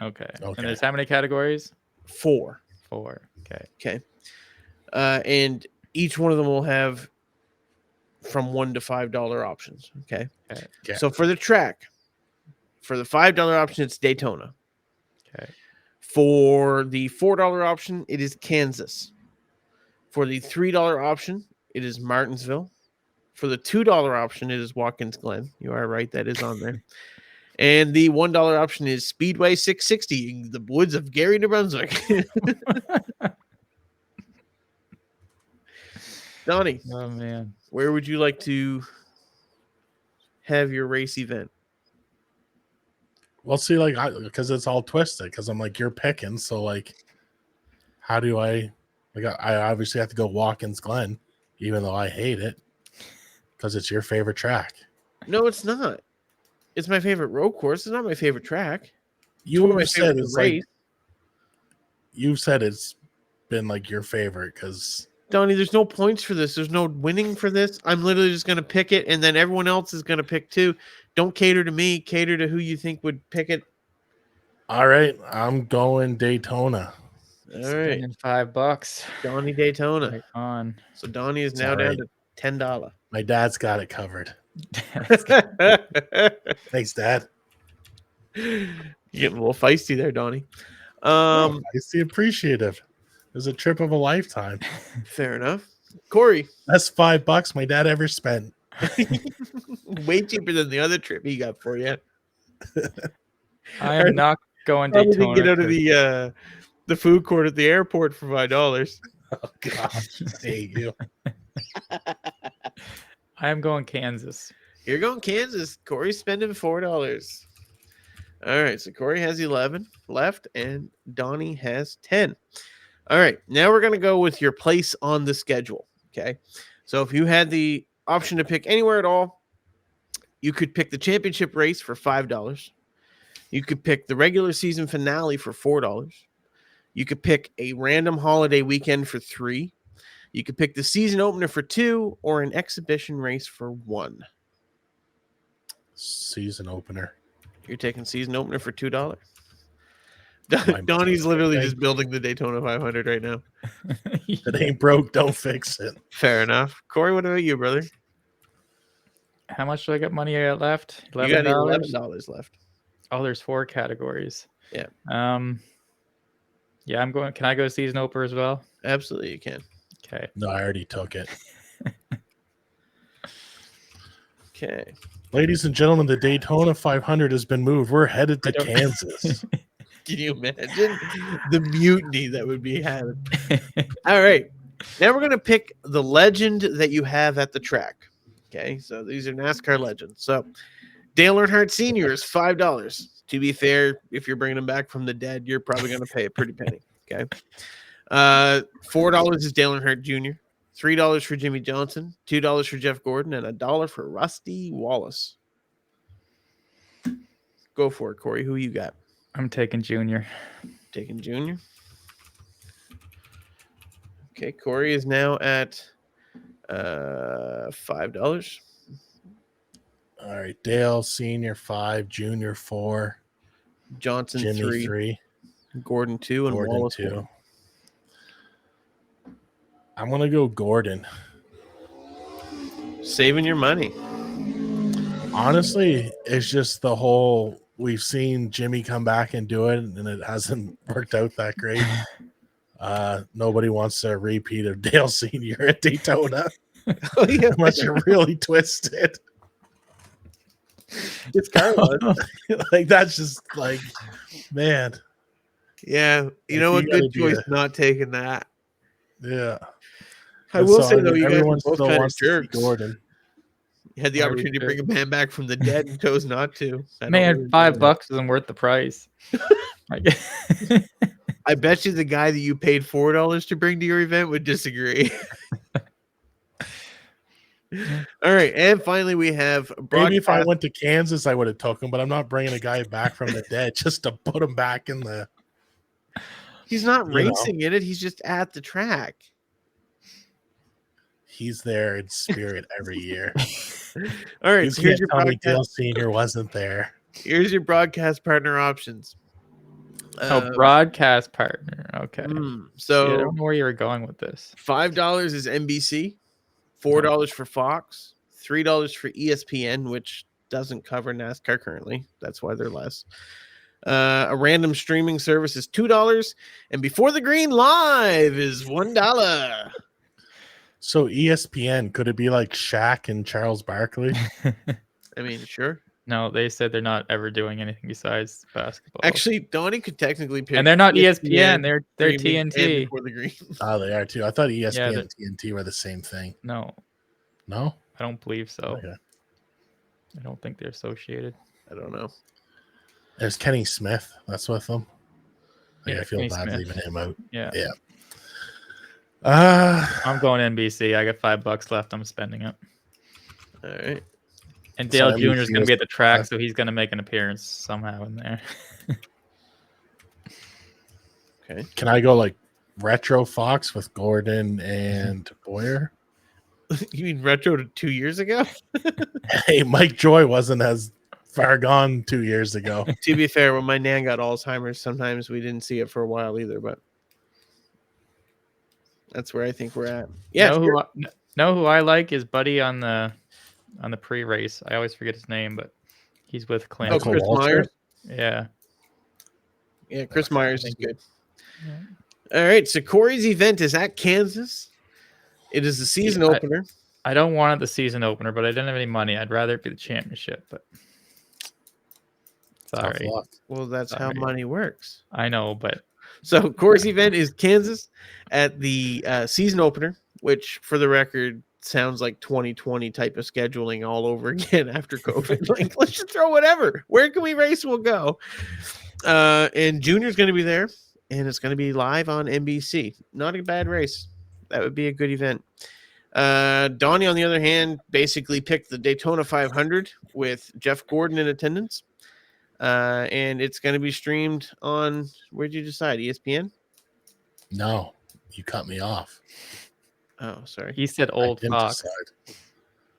Okay. And there's how many categories? 4. Okay. And each one of them will have from $1 to $5 options. Okay. So for the track, for the $5 option, it's Daytona. Okay. For the $4 option, it is Kansas. For the $3 option, it is Martinsville. For the $2 option, it is Watkins Glen. You are right. That is on there. And the $1 option is Speedway 660 in the woods of Gary, New Brunswick. Donnie. Oh, man. Where would you like to have your race event? Well, see, like, because it's all twisted, because I'm like, you're picking. So, like, how do I obviously have to go Watkins Glen, even though I hate it, because it's your favorite track. No, it's not. It's my favorite road course. It's not my favorite track. You said it's like, you said it's been like your favorite because Donnie, there's no points for this. There's no winning for this. I'm literally just going to pick it, and then everyone else is going to pick too. Don't cater to me. Cater to who you think would pick it. All right, I'm going Daytona. All right, $5. Donnie Daytona. Right on. So Donnie is now down to $10. My dad's got it covered. Thanks, Dad. You're getting a little feisty there, Donnie. Feisty, appreciative. It was a trip of a lifetime. Fair enough. Korey. That's $5 my dad ever spent. Way cheaper than the other trip he got for you. I am not going Daytona. Get out of the food court at the airport for $5. Oh gosh, I hate you. I am going Kansas. Here going Kansas. Corey's spending $4. All right, so Korey has 11 left, and Donnie has 10. All right, now we're going to go with your place on the schedule, okay? So if you had the option to pick anywhere at all, you could pick the championship race for $5. You could pick the regular season finale for $4. You could pick a random holiday weekend for $3. You could pick the season opener for $2 or an exhibition race for $1. Season opener. You're taking season opener for $2. My Donnie's literally mistake. just building the Daytona 500 right now. If it ain't broke, don't fix it. Fair enough. Corey, what about you, brother? How much do I got money I got left? You got $11 left. Oh, there's 4 categories. Yeah. Yeah, I'm going. Can I go season opener as well? Absolutely, you can. Okay. No, I already took it. Okay. Ladies and gentlemen, the Daytona 500 has been moved. We're headed to Kansas. Can you imagine the mutiny that would be had? All right. Now we're going to pick the legend that you have at the track. Okay. So these are NASCAR legends. So Dale Earnhardt Sr. is $5. To be fair, if you're bringing him back from the dead, you're probably going to pay a pretty penny. Okay. $4 is Dale Earnhardt Jr., $3 for Jimmy Johnson, $2 for Jeff Gordon, and $1 for Rusty Wallace. Go for it, Corey. Who you got? I'm taking Junior. Taking Junior. Okay, Corey is now at $5. All right, Dale Senior 5, Junior 4, Johnson Jimmy 3, 3, Gordon 2, and Gordon Wallace 2. 1. I'm gonna go Gordon. Saving your money. Honestly, it's just the whole we've seen Jimmy come back and do it, and it hasn't worked out that great. Nobody wants a repeat of Dale Senior at Daytona. Oh, yeah. Unless you're really twisted. It's Carlos. Like that's just like, man. Yeah. You know what? Good choice not taking that. Yeah. I will say, though, you guys everyone are both still kind of wants to see jerks. Gordon. You had the opportunity to bring a man back from the dead and chose not to. Man, $5 isn't worth the price. I bet you the guy that you paid $4 to bring to your event would disagree. All right, and finally we have Maybe if I went to Kansas, I would have took him, but I'm not bringing a guy back from the dead just to put him back in the. He's not racing in it; he's just at the track. He's there in spirit every year. All right, so here's your broadcast. Dale Senior wasn't there. Here's your broadcast partner options. Broadcast partner. Okay. So I don't know where you were going with this. $5 is NBC, $4 for Fox, $3 for ESPN, which doesn't cover NASCAR currently. That's why they're less. A random streaming service is $2, and Before the Green Live is $1. So ESPN, could it be like Shaq and Charles Barkley? I mean, sure. No, they said they're not ever doing anything besides basketball. Actually, Donnie could technically pick. And they're not ESPN. They're TNT. Before the Green. Oh, they are too. I thought ESPN and TNT were the same thing. No. No? I don't believe so. Okay. I don't think they're associated. I don't know. There's Kenny Smith. That's with them. Yeah, I feel Kenny bad Smith. leaving him out. Yeah. Yeah. I'm going NBC. I got $5 left. I'm spending it. All right. And Dale So Jr. is going to be at the track, NBC so he's going to make an appearance somehow in there. Okay. Can I go like retro Fox with Gordon and Boyer? You mean retro to 2 years ago? Hey, Mike Joy wasn't as far gone 2 years ago. To be fair, when my nan got Alzheimer's, sometimes we didn't see it for a while either, but that's where I think we're at. Yeah. Know who I like is Buddy on the pre-race. I always forget his name, but he's with Clint. Oh, Chris Myers. Yeah. Yeah, Chris Myers is good. Yeah. All right, so Corey's event is at Kansas. It is the season opener. I don't want it the season opener, but I didn't have any money. I'd rather it be the championship, but sorry. Well, that's how money works. I know, but so Corey's event is Kansas at the season opener, which, for the record, sounds like 2020 type of scheduling all over again after COVID. Like, let's just throw whatever. Where can we race? We'll go. And Junior's going to be there, and it's going to be live on NBC. Not a bad race. That would be a good event. Donnie, on the other hand, basically picked the Daytona 500 with Jeff Gordon in attendance. And it's going to be streamed on, where'd you decide, ESPN? No, you cut me off. Oh, sorry. He said Old Fox. Decide.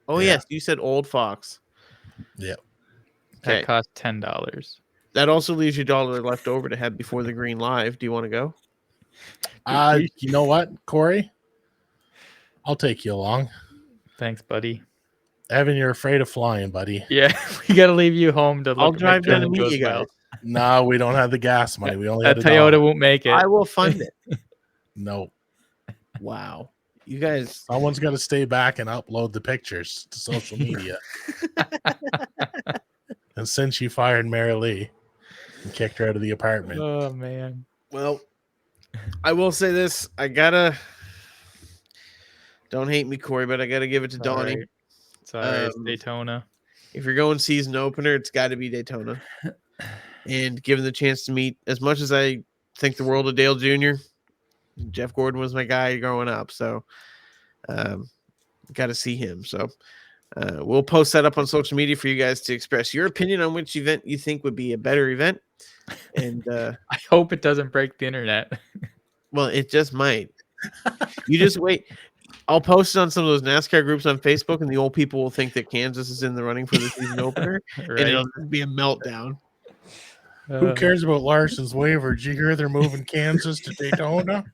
Oh, Yeah. yes, you said Old Fox. Yeah. That Okay. cost $10. That also leaves you $1 left over to have before the green live. Do you want to go? You know what, Corey? I'll take you along. Thanks, buddy. Evan, you're afraid of flying, buddy. Yeah, we got to leave you home to look. I'll drive down to it meet goes you guys. No, we don't have the gas money. We only That have Toyota won't make it. I will fund it. No. Wow. You guys. Someone's got to stay back and upload the pictures to social media. And since you fired Mary Lee and kicked her out of the apartment. Oh, man. Well, I will say this. Don't hate me, Corey, but I got to give it to Donnie. Sorry, it's Daytona. If you're going season opener, it's got to be Daytona. And given the chance to meet, as much as I think the world of Dale Jr., Jeff Gordon was my guy growing up. So got to see him. So we'll post that up on social media for you guys to express your opinion on which event you think would be a better event. And I hope it doesn't break the internet. well, it just might. You just wait. I'll post it on some of those NASCAR groups on Facebook, and the old people will think that Kansas is in the running for the season opener, Right? and it'll just be a meltdown. Who cares about Larson's waiver? Did you hear they're moving Kansas to Daytona?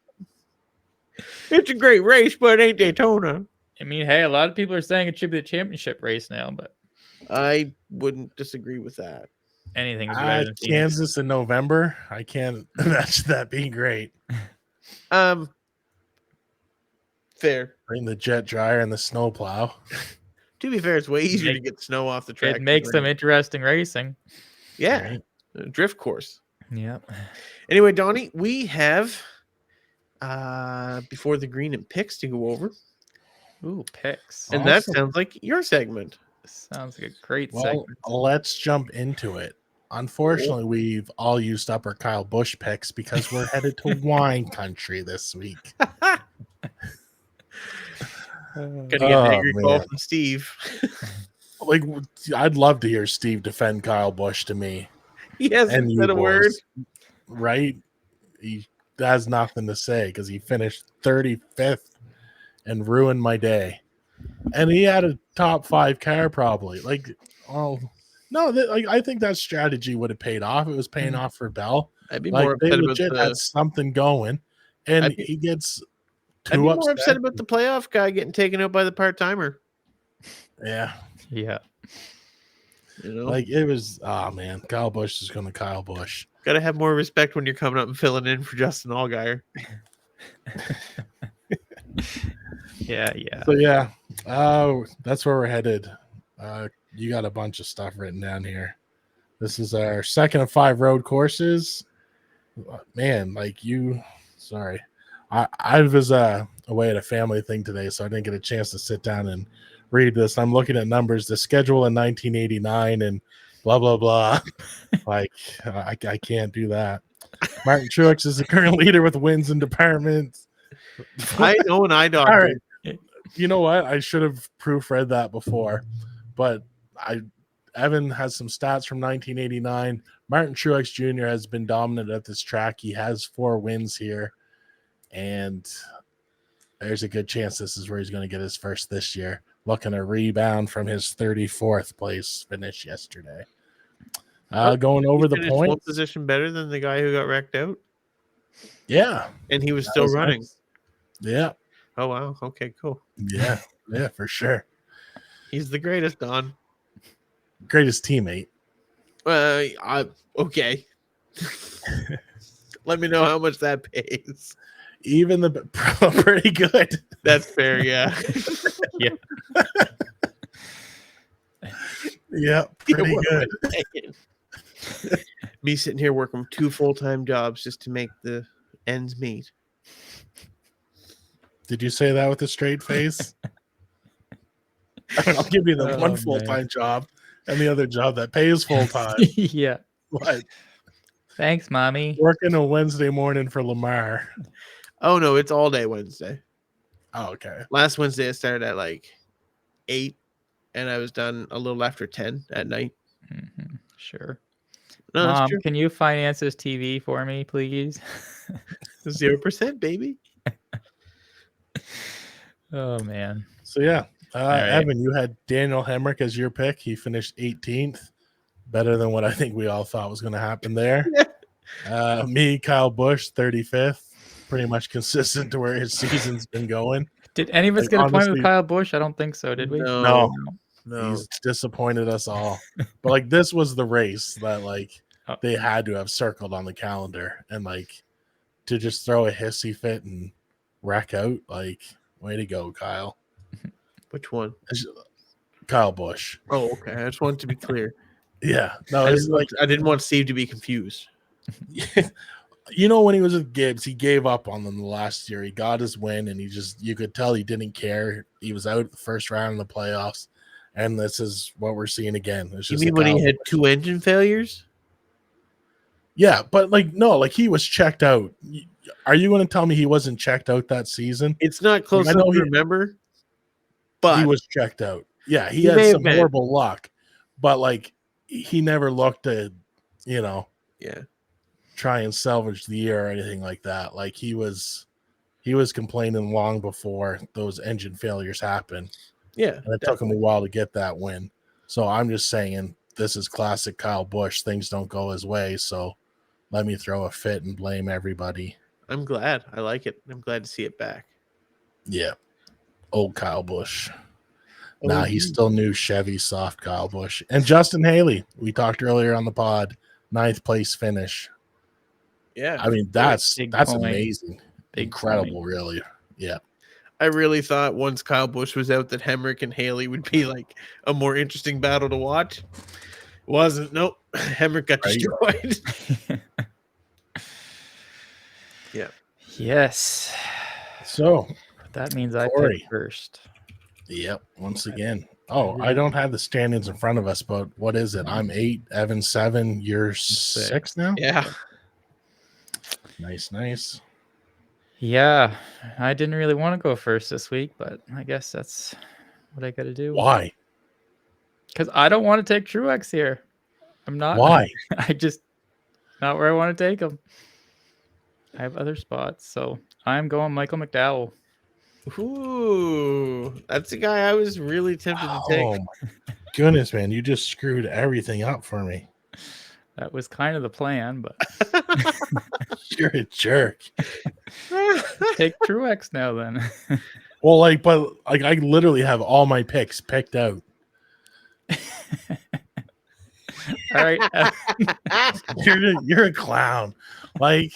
It's a great race, but it ain't Daytona. I mean, hey, a lot of people are saying it should be the championship race now, but I wouldn't disagree with that. anything is better than Phoenix. Kansas in November. I can't imagine that being great. Fair. Bring the jet dryer and the snow plow. To be fair, it's way easier to get snow off the track. It makes some interesting racing. Yeah, Right. a drift course. Yep. Anyway, Donnie, we have before the green and picks to go over, Ooh, picks. and that Awesome. sounds like your segment. Sounds like a great Well, segment. let's jump into it. Unfortunately, we've all used up our Kyle Busch picks because we're headed to wine country this week. Gonna get an angry call man. from Steve. Like, I'd love to hear Steve defend Kyle Busch to me. He hasn't you said a word. boys, right? He has nothing to say because he finished 35th and ruined my day. And he had a top 5 car probably. Like, oh no, I think that strategy would have paid off. It was paying off for Bell. I'd be Like, more they upset about legit the. had something going, and I'd be- he gets I'd be too more upset upset. about the playoff guy getting taken out by the part timer. Yeah, Yeah. You know, like it was. Oh man, Kyle Busch is going to Kyle Busch. gotta have more respect when you're coming up and filling in for Justin Allgaier. Yeah. So yeah, that's where we're headed. You got a bunch of stuff written down here. This is our second of 5 road courses. Man, like you, sorry, I was away at a family thing today, so I didn't get a chance to sit down and read this. I'm looking at numbers, the schedule in 1989, and blah blah blah. Like I can't do that. Martin Truex is the current leader with wins in departments. I know an eye All doctor. right. You know what? I should have proofread that before, but Evan has some stats from 1989. Martin Truex Jr. has been dominant at this track. He has 4 wins here, and there's a good chance this is where he's going to get his first this year. Looking to rebound from his 34th place finish yesterday. Going over the Finished one points. position better than the guy who got wrecked out, Yeah. and he was That still was running. nice. Yeah. Oh wow, okay, cool. Yeah. Yeah, for sure. He's the greatest, Don. Greatest teammate. Okay. Let me know how much that pays. Even the pretty good. That's fair, yeah. Yeah, pretty What am good. I saying? Me sitting here working 2 full-time jobs just to make the ends meet. Did you say that with a straight face? I mean, I'll give you the Oh, one man. full-time job and the other job that pays full-time. Yeah. But Thanks, mommy. working a Wednesday morning for Lamar. Oh no, it's all day Wednesday. Oh, okay. Last Wednesday I started at like 8 and I was done a little after 10 at night. Mhm, sure. No, that's Mom, true. can you finance this TV for me, please? 0%, baby. Oh, man. So yeah, right. Evan, you had Daniel Hemrick as your pick. He finished 18th, better than what I think we all thought was going to happen there. Me, Kyle Busch, 35th, pretty much consistent to where his season's been going. Did any of us Like, get a point honestly- with Kyle Busch? I don't think so, did we? No. He's disappointed us all. But like, this was the race that like Oh. they had to have circled on the calendar, and like to just throw a hissy fit and wreck out, like, way to go, Kyle. Which one? Kyle Busch. Oh, okay. I just wanted to be clear. Yeah. No, I it's like, didn't want Steve to be confused. you know, when he was with Gibbs, he gave up on them the last year. He got his win, and you could tell he didn't care. He was out the first round in the playoffs, and this is what we're seeing again. It's You just mean when he had 2 engine failures? Yeah, but like, no, like he was checked out. Are you going to tell me he wasn't checked out that season? It's not close I enough know to remember, but He was checked out. Yeah, he He had may some have been. horrible luck, but like he never looked to, yeah. try and salvage the year or anything like that. Like he was complaining long before those engine failures happened. Yeah. And it took him a while to get that win. So I'm just saying, this is classic Kyle Busch. Things don't go his way, so let me throw a fit and blame everybody. I'm glad. I like it. I'm glad to see it back. Yeah. Old Kyle Busch. Oh, Nah, he's still new Chevy soft Kyle Busch. And Justin Haley, we talked earlier on the pod, 9th place finish. Yeah. I mean, that's Big that's point. amazing. Big Incredible, point. really. Yeah. I really thought once Kyle Busch was out that Hemrick and Haley would be like a more interesting battle to watch. Wasn't. Nope. Hemrick got Right. destroyed. Yeah. Yes. So, That means I Korey. picked first. yep, once again. Oh, I don't have the standings in front of us, but what is it? I'm 8, Evan 7, you're 6 now? Yeah. Nice. Yeah, I didn't really want to go first this week, but I guess that's what I got to do. Why? Because I don't want to take Truex here. I'm not. Why? I just not where I want to take him. I have other spots, so I'm going Michael McDowell. Ooh, that's a guy I was really tempted to take. Oh, my goodness, man. You just screwed everything up for me. That was kind of the plan, but You're a jerk. take Truex now then. Well, I literally have all my picks picked out. All right. You're a clown. Like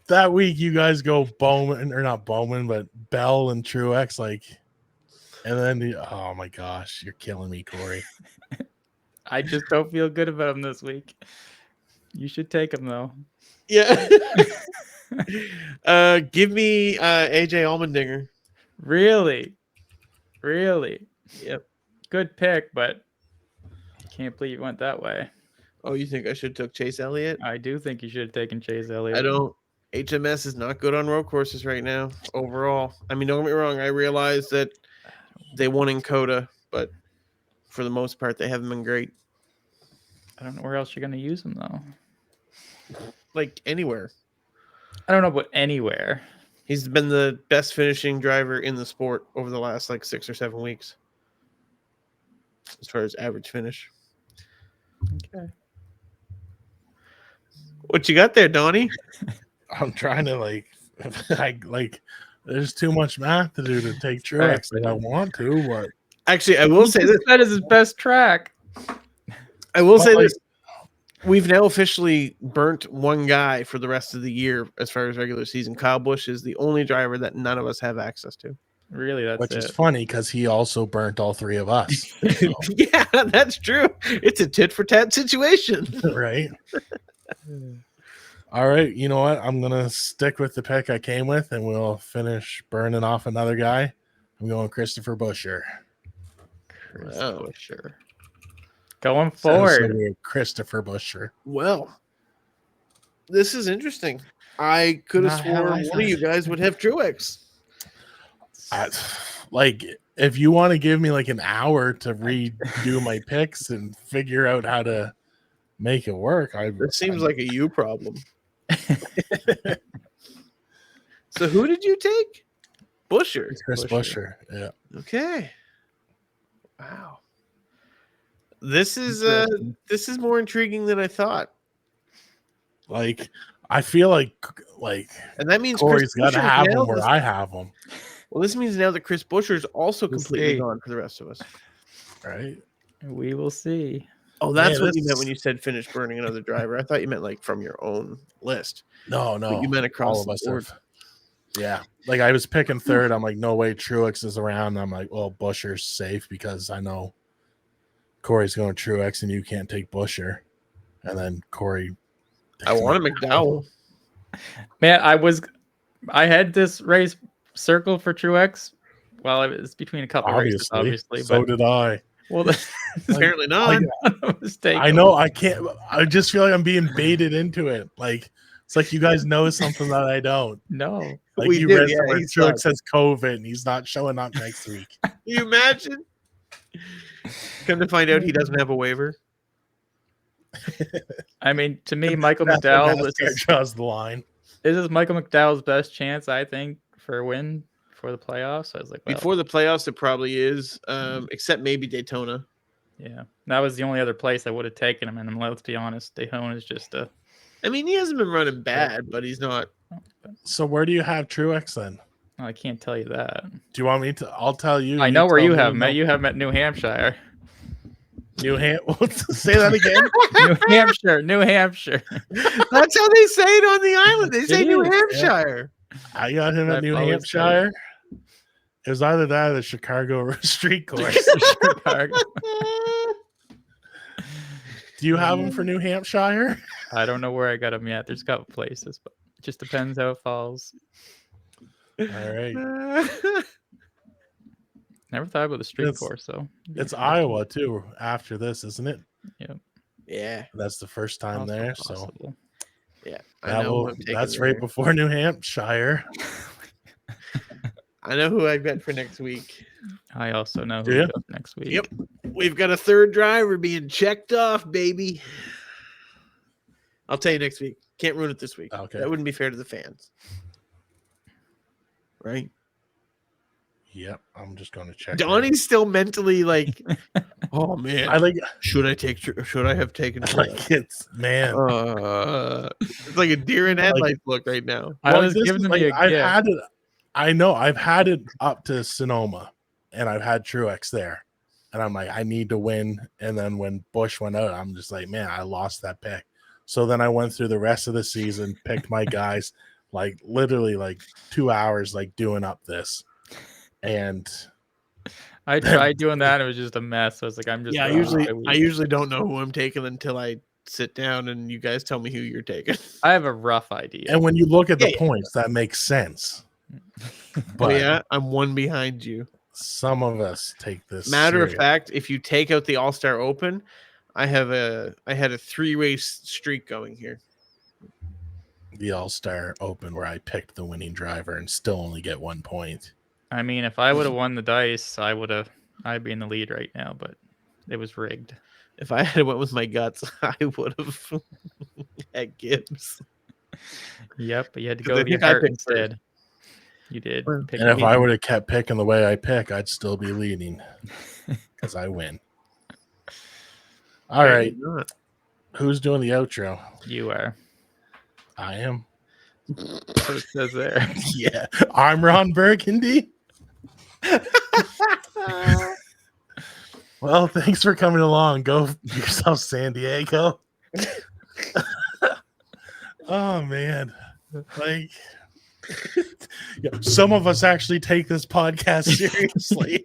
that week, you guys go Bowman or not Bowman, but Bell and Truex. Like, and then oh my gosh, you're killing me, Korey. I just don't feel good about him this week. You should take him though. Yeah. Give me AJ Allmendinger. Really? Yep. Good pick, but can't believe you went that way. Oh, you think I should have took Chase Elliott? I do think you should have taken Chase Elliott. I don't. HMS is not good on road courses right now overall. I mean, don't get me wrong. I realize that they won in Coda, but for the most part, they haven't been great. I don't know where else you're going to use him, though. Like anywhere. I don't know about anywhere. He's been the best finishing driver in the sport over the last like 6 or 7 weeks. As far as average finish. Okay. What you got there, Donnie? I'm trying to there's too much math to do to take Truex. Like I want to, but Actually, I will say this. That is his best track. I will say like- this. We've now officially burnt one guy for the rest of the year as far as regular season. Kyle Busch is the only driver that none of us have access to. Really, that's which it. is funny because he also burnt all 3 of us. So, Yeah, that's true. It's a tit for tat situation. right? All right, you know what? I'm gonna stick with the pick I came with, and we'll finish burning off another guy. I'm going Christopher Buescher. Wow. Busher. Going Sounds so forward. weird. Christopher Busher. Well, this is interesting. I could have Not how sworn I one thought of you it. guys would have Truex. Like, if you want to give me like an hour to redo my picks and figure out how to make it work, This seems like a you problem. So who did you take? Busher. Chris Busher. Yeah. Okay. Wow. This is more intriguing than I thought. Like, I feel like And that means Corey's got to Busher's have now him where I have him. Well, this means now that Chris Busher is also We'll completely see. gone for the rest of us. Right. We will see. Oh, that's Man, what you meant this- when you said finish burning another driver. I thought you meant like from your own list. No. But you meant across all of the us board. have. Yeah. Like, I was picking third. I'm like, no way Truex is around. I'm like, well, Busher's safe because I know Corey's going Truex and you can't take Busher. And then Corey. I wanted McDowell. Man, I had this race circle for Truex. Well, it was between a couple races, obviously. So but did I. well, Apparently not. a mistake. I know I can't. I just feel like I'm being baited into it. Like, it's like you guys know something that I don't. No. Like, We you do, read yeah, somewhere he Truex sucks. has COVID and he's not showing up next week. Can you imagine? Come to find out he doesn't have a waiver. I mean, to me, Michael That's where McDowell, NASCAR draws the line. this is Michael McDowell's best chance, I think, for a win for the playoffs. I was like, well, Before the playoffs, it probably is, except maybe Daytona. yeah, that was the only other place I would have taken him. And let's be honest, Daytona is just a. I mean, he hasn't been running bad, but he's not. So where do you have Truex then? I can't tell you that. Do you want me to? I'll tell you. I know where tell you me. have him at. You have him at New Hampshire. New Hampshire. Say that again. New Hampshire. New Hampshire. That's how they say it on the island. They say It New is, Hampshire. I got him I at New always tell Hampshire. It was either that or the Chicago street course. Chicago. Do you have him for New Hampshire? I don't know where I got him yet. There's a couple places, but it just depends how it falls. All right. Never thought about the street It's- course, though. It's Iowa too. After this, isn't it? Yeah, That's the first time Also there. So possible. yeah. that will, that's right before New Hampshire. I know who I bet for next week. I also know Do who you? goes next week. Yep. We've got a third driver being checked off, baby. I'll tell you next week. Can't ruin it this week. Okay. That wouldn't be fair to the fans. Right? Yep. I'm just going to check. Donnie's still mentally like, oh man, I like. should I have taken Like, it's man. it's like a deer in headlights look right now. I was this giving is them like, the I've gift. had it. I know I've had it up to Sonoma, and I've had Truex there, and I'm like, I need to win. And then when Bush went out, I'm just like, man, I lost that pick. So then I went through the rest of the season, picked my guys, like literally like 2 hours, like doing up this, and I tried doing that. And it was just a mess. I was like, I'm just. Yeah, ruining my I week. usually don't know who I'm taking until I sit down and you guys tell me who you're taking. I have a rough idea. and when you look at the Yeah. points, that makes sense. But But yeah, I'm one behind you. some of us take this. Matter of serious. fact, if you take out the All-Star Open, I had a 3-race streak going here. The All-Star Open where I picked the winning driver and still only get 1 point. I mean, if I would have won the dice, I'd be in the lead right now, but it was rigged. If I had went with my guts, I would have had Gibbs. Yep, but you had to 'Cause go I with your think I heart picked first. instead. You did. Well, Pick And if me. I would have kept picking the way I pick, I'd still be leading because I win. All right. Not. Who's doing the outro? You are. I am. That's what it says there. Yeah. I'm Ron Burgundy. Well, thanks for coming along. Go yourself, San Diego. Oh, man. Like, yeah, some of us actually take this podcast seriously.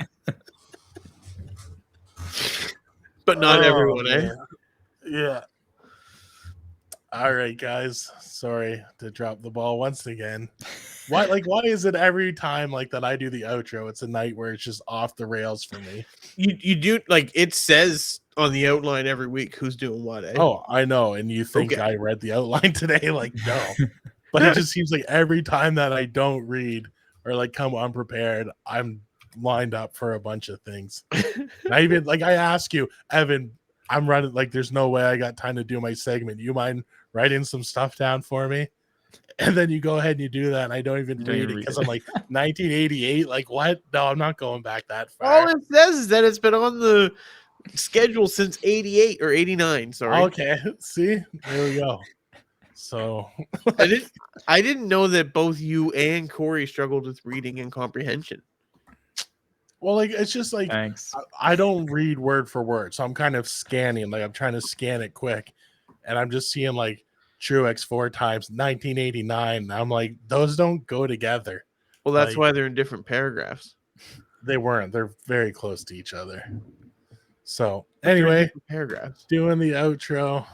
But not Oh, everyone, eh? man. Yeah. All right, guys. Sorry to drop the ball once again. Why is it every time like that I do the outro, it's a night where it's just off the rails for me? You do like it says on the outline every week who's doing what, eh? Oh, I know. And you think Okay. I read the outline today? Like, no. But it just seems like every time that I don't read or like come unprepared, I'm lined up for a bunch of things. I even like I ask you, Evan, I'm running like there's no way I got time to do my segment. You mind writing some stuff down for me? And then you go ahead and you do that, and I don't even read it because I'm like 1988. Like, what? No, I'm not going back that far. All it says is that it's been on the schedule since 88 or 89. Sorry. Okay, see, there we go. So I didn't know that both you and Corey struggled with reading and comprehension. well, like it's just like Thanks. I don't read word for word, so I'm kind of scanning. Like I'm trying to scan it quick, and I'm just seeing like Truex 4 times 1989. I'm like, those don't go together. Well, that's Like, why they're in different paragraphs. They weren't. They're very close to each other. So They're in anyway, different paragraphs. doing the outro.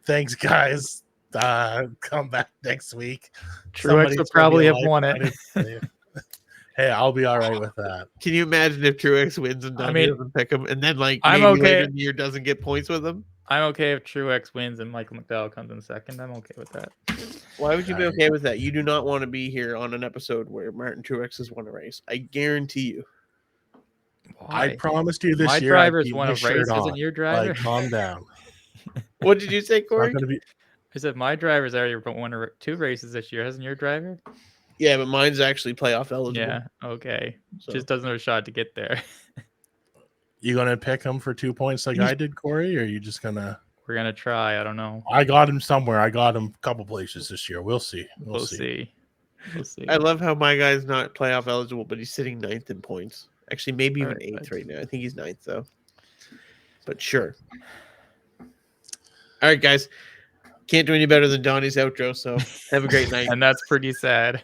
Thanks, guys. Come back next week. Truex will probably have won it. Hey, I'll be all right with that. Can you imagine if Truex wins and Donnie doesn't pick him, and then like I'm maybe okay. later in the year doesn't get points with him? I'm okay if Truex wins and Michael McDowell comes in second. I'm okay with that. Why would you be okay with that? You do not want to be here on an episode where Martin Truex has won a race. I guarantee you. Why? I promised you this My year. My driver's won a race. Isn't your driver? Like, calm down. What did you say, Corey? I said my driver's already won 2 races this year. Hasn't your driver? Yeah, but mine's actually playoff eligible. Yeah, okay. So. Just doesn't have a shot to get there. You gonna pick him for 2 points like I did, Corey, or are you just gonna? We're gonna try. I don't know. I got him somewhere. I got him a couple places this year. We'll see. We'll see. We'll see. I love how my guy's not playoff eligible, but he's sitting 9th in points. Actually, maybe even 8th right now. I think he's 9th though. But sure. All right, guys. Can't do any better than Donnie's outro, so have a great night. And that's pretty sad.